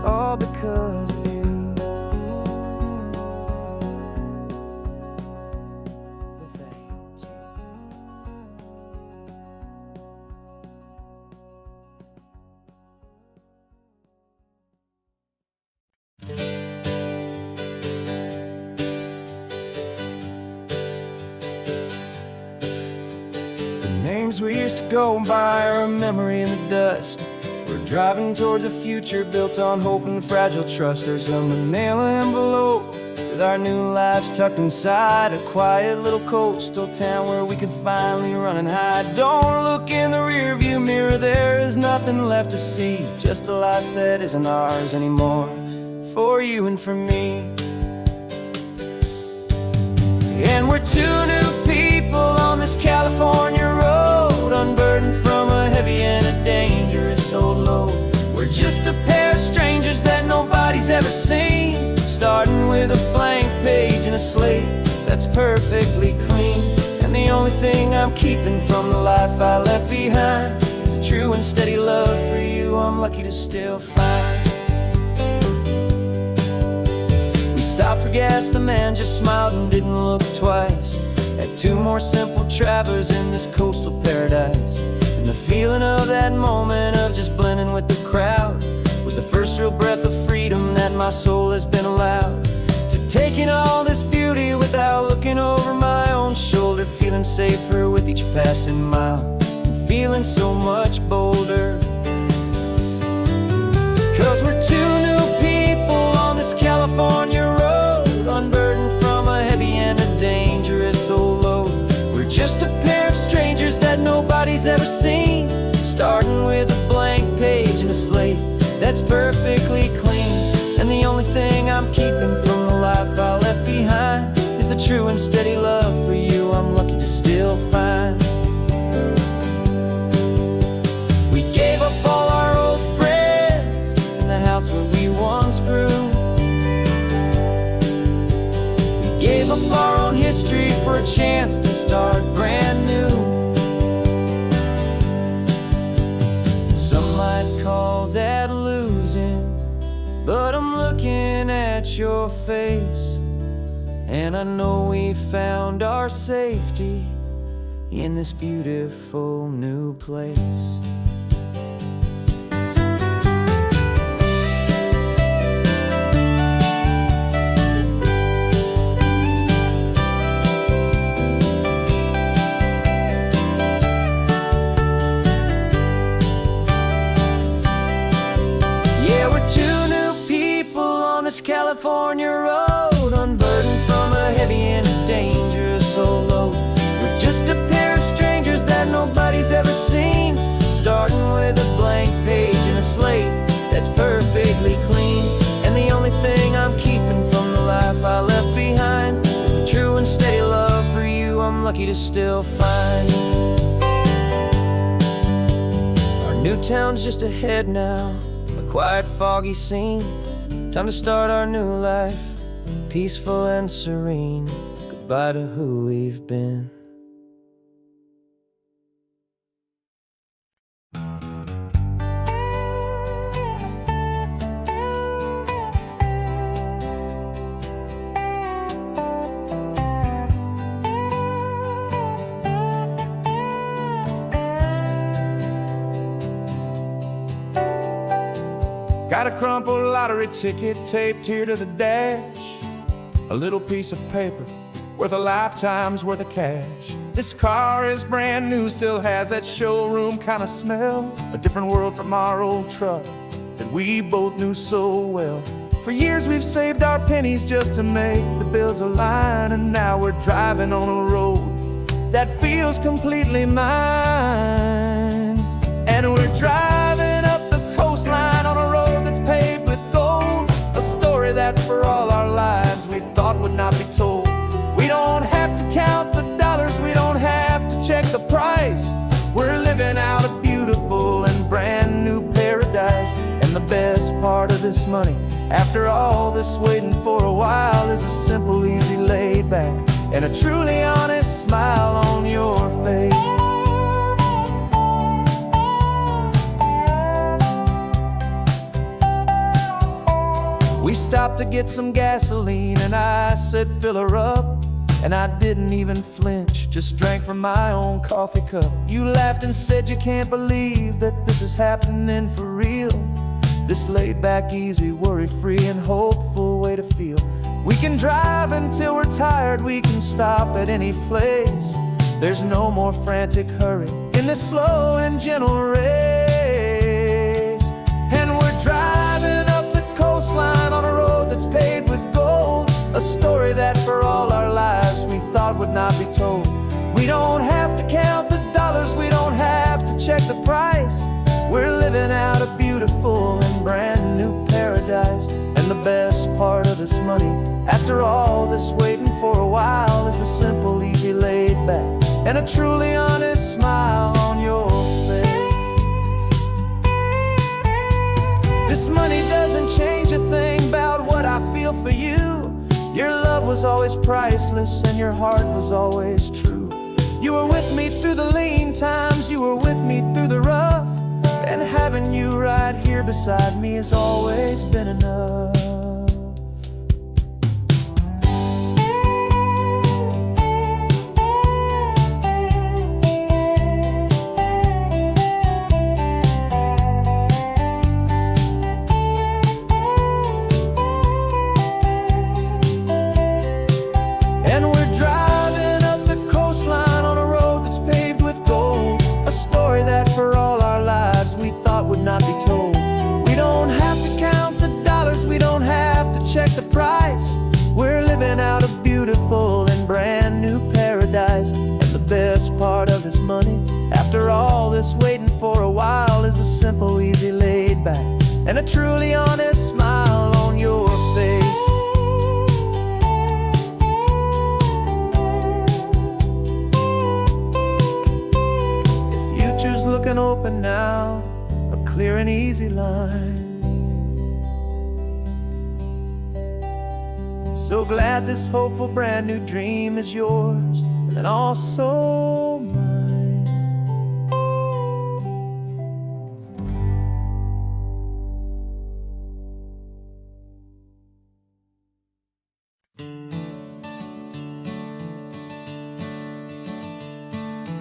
all because of you. Thank you. names we used to go by are a memory in the dust. We're driving towards a future built on hope and fragile trust. There's a manila envelope with our new lives tucked inside, a quiet little coastal town where we can finally run and hide. Don't look in the rearview mirror, there is nothing left to see, just a life that isn't ours anymore, for you and for me. And we're two new people on this California road, unburdened from a heavy and a dangerous old load. We're just a pair of strangers that nobody's ever seen, starting with a blank page and a slate that's perfectly clean. And the only thing I'm keeping from the life I left behind is a true and steady love for you I'm lucky to still find. We stopped for gas, the man just smiled and didn't look twice. Had two more simple travelers in this coastal paradise. And the feeling of that moment of just blending with the crowd was the first real breath of freedom that my soul has been allowed to take in all this beauty without looking over my own shoulder, feeling safer with each passing mile and feeling so much bolder. Cause we're two new people on this California road, unburdened from a heavy and a dangerous old load. We're just a pair of strangers that nobody's ever seen, starting with a blank page and a slate that's perfectly clean. And the only thing I'm keeping from the life I left behind is a true and steady love for you I'm lucky to still find. We gave up all our old friends in the house where we once grew. We gave up our own history for a chance to start brand new. Some might call that losing, but I'm looking at your face, and I know we found our safety in this beautiful new place. California road, unburdened from a heavy and a dangerous old load. We're just a pair of strangers that nobody's ever seen, starting with a blank page and a slate that's perfectly clean. And the only thing I'm keeping from the life I left behind is the true and steady love for you I'm lucky to still find. Our new town's just ahead now, a quiet foggy scene. Time to start our new life, peaceful and serene. Goodbye to who we've been. Got a crumpled lottery ticket taped here to the dash, a little piece of paper worth a lifetime's worth of cash. This car is brand new, still has that showroom kind of smell, a different world from our old truck that we both knew so well. For years we've saved our pennies just to make the bills align, and now we're driving on a road that feels completely mine. And we're driving up the coastline on a road that's paved with gold, a story that for all our lives we thought would not be told. We don't have to count the dollars, we don't have to check the price. We're living out a beautiful and brand new paradise. And the best part of this money, after all this waiting for a while, is a simple, easy, laid back and a truly honest smile on your face. We stopped to get some gasoline and I said fill her up, and I didn't even flinch, just drank from my own coffee cup. You laughed and said you can't believe that this is happening for real. This laid back, easy, worry-free and hopeful way to feel. We can drive until we're tired, we can stop at any place. There's no more frantic hurry in in this slow and gentle race. And we're driving up the coastline on a road that's paved with gold, a story that for all our lives we thought would not be told. We don't have to count the dollars, we don't have to check the price. We're living out a beautiful and brand new paradise. And the best part of this money, after all this waiting for a while, is the simple, easy, laid back, and a truly honest smile on your face. This money doesn't change a thing about what I feel for you. Your love was always priceless and your heart was always true. You were with me through the lean times, you were with me through the rough, and having you right here beside me has always been enough. And we're driving up the coastline on a road that's paved with gold, a story that for all our lives we thought would not be told. We don't have to count the dollars, we don't have to check the price. We're living out a beautiful and brand new paradise. And the best part of this money, after all this waiting for a while, is the simple, easy, laid back, and a truly honest smile on your face. Future's looking open now, a clear and easy line. So glad this hopeful brand new dream is yours and also mine.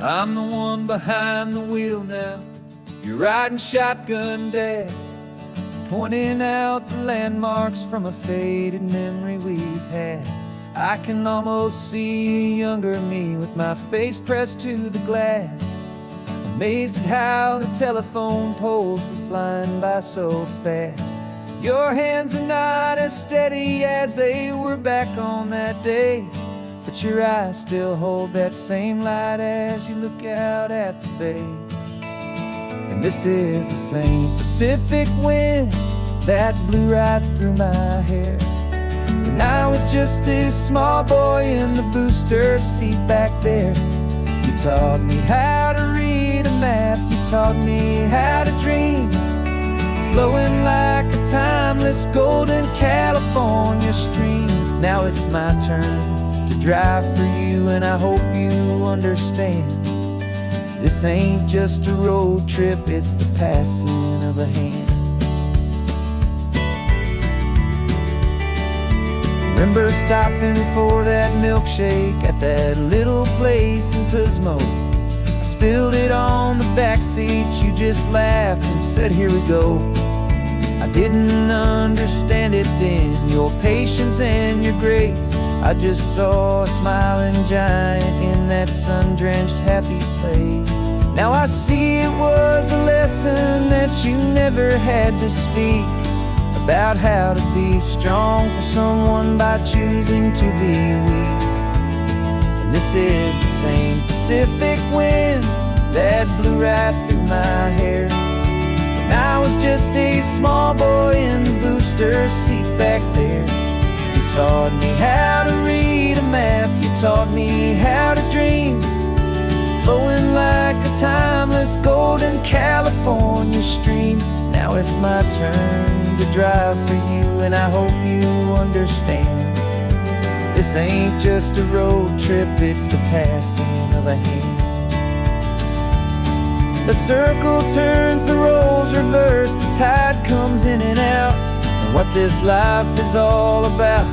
I'm the one behind the wheel now. You're riding shotgun, Dad, pointing out the landmarks from a faded memory we've had. I can almost see a younger me with my face pressed to the glass, amazed at how the telephone poles were flying by so fast. Your hands are not as steady as they were back on that day, but your eyes still hold that same light as you look out at the bay. And this is the same Pacific wind that blew right through my hair when I was just a small boy in the booster seat back there. You taught me how to read a map, you taught me how to dream, flowing like a timeless golden California stream. Now it's my turn to drive for you, and I hope you understand. This ain't just a road trip, it's the passing of a hand. Remember stopping for that milkshake at that little place in Pismo. I spilled it on the back seat, you just laughed and said, "Here we go." I didn't understand it then, your patience and your grace. I just saw a smiling giant in that sun-drenched happy place. Now I see it was a lesson that you never had to speak, about how to be strong for someone by choosing to be weak. And this is the same Pacific wind that blew right through my hair when I was just a small boy in the booster seat back there. You taught me how to read a map, you taught me how to dream, flowing like a timeless golden California stream. Now it's my turn to drive for you, and I hope you understand. This ain't just a road trip, it's the passing of a hand. The circle turns, the roles reverse, the tide comes in and out. And what this life is all about,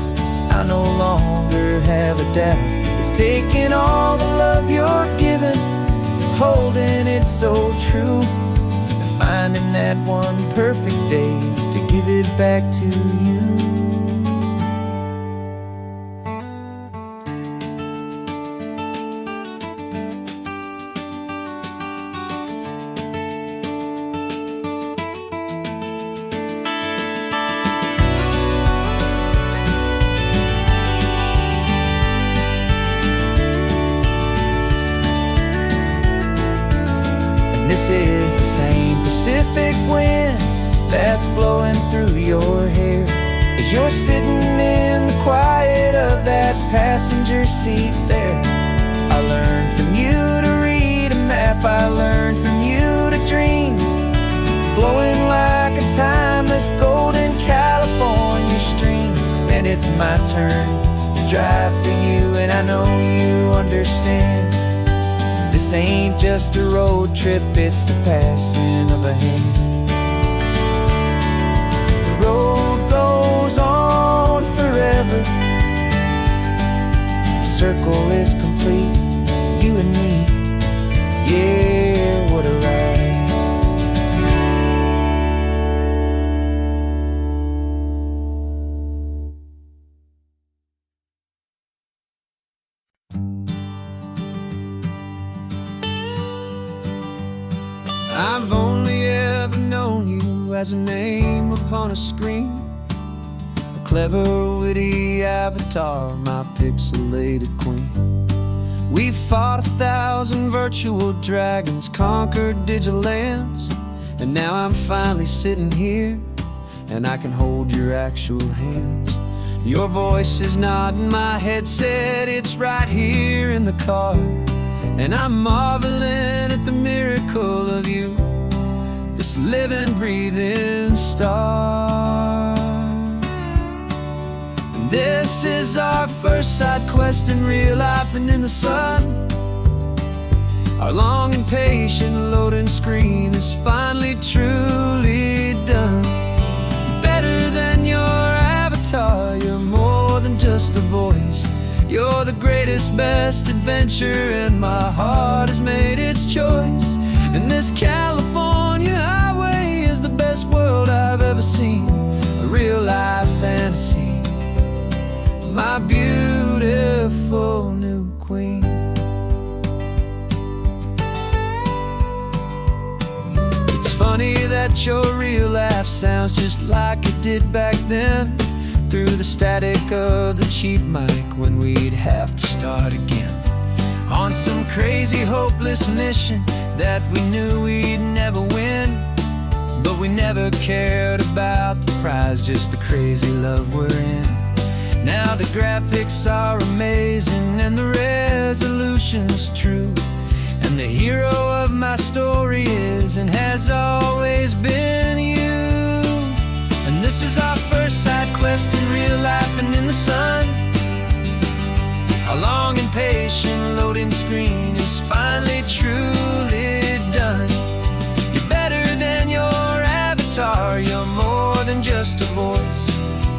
I no longer have a doubt. It's taking all the love you're giving, holding it so true, and finding that one perfect day to give it back to you. that's blowing through your hair as you're sitting in the quiet of that passenger seat there. I learned from you to read a map, I learned from you to dream, flowing like a timeless golden California stream. And it's my turn to drive for you, and I know you understand. This ain't just a road trip, it's the passing of a hand. The road goes on forever, the circle is complete, you and me, yeah, what a ride. I've only ever known you as a name upon a screen, a clever, witty avatar, my pixelated queen. We've fought 1,000 virtual dragons, conquered digital lands, and now I'm finally sitting here, and I can hold your actual hands. Your voice is not in my headset, it's right here in the car, and I'm marveling at the miracle of you, this living, breathing star. And this is our first side quest in real life and in the sun. Our long and patient loading screen is finally truly done. Better than your avatar, you're more than just a voice. You're the greatest, best adventure, and my heart has made its choice. And this California highway is the best world I've ever seen, a real life fantasy, my beautiful new queen. It's funny that your real life sounds just like it did back then, through the static of the cheap mic when we'd have to start again, on some crazy hopeless mission that we knew we'd never win. But we never cared about the prize, just the crazy love we're in. Now the graphics are amazing and the resolution's true, and the hero of my story is and has always been you. And this is our first side quest in real life and in the sun. Our long and patient loading screen is finally truly done. You're better than your avatar, you're more than just a voice.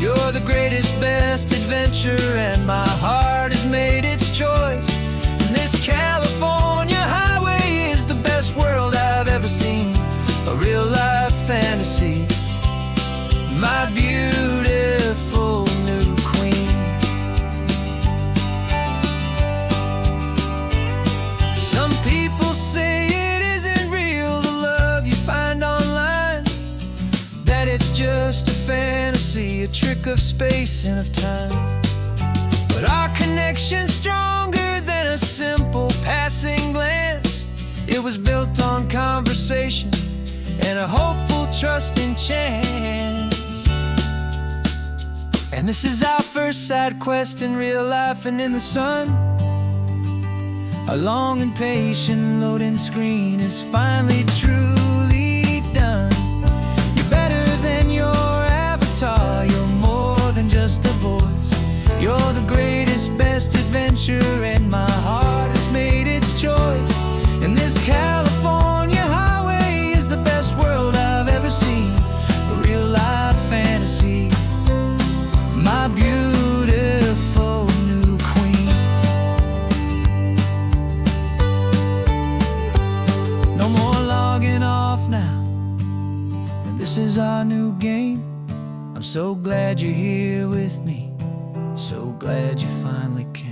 You're the greatest, best adventure, and my heart has made its choice. And this California highway is the best world I've ever seen, a real life fantasy, my beautiful new queen. Some people say it isn't real, the love you find online, that it's just a fantasy, a trick of space and of time. But our connection's stronger than a simple passing glance. It was built on conversation and a hopeful, trusting chance. And this is our first side quest in real life and in the sun. Our long and patient loading screen is finally truly done. You're better than your avatar, you're more than just a voice. You're the greatest, best adventure, and my heart has made its choice. And this California highway is the best world I've ever seen, a real life fantasy, my beautiful new queen. No more logging off now, and this is our new game. I'm so glad you're here with me, so glad you finally came.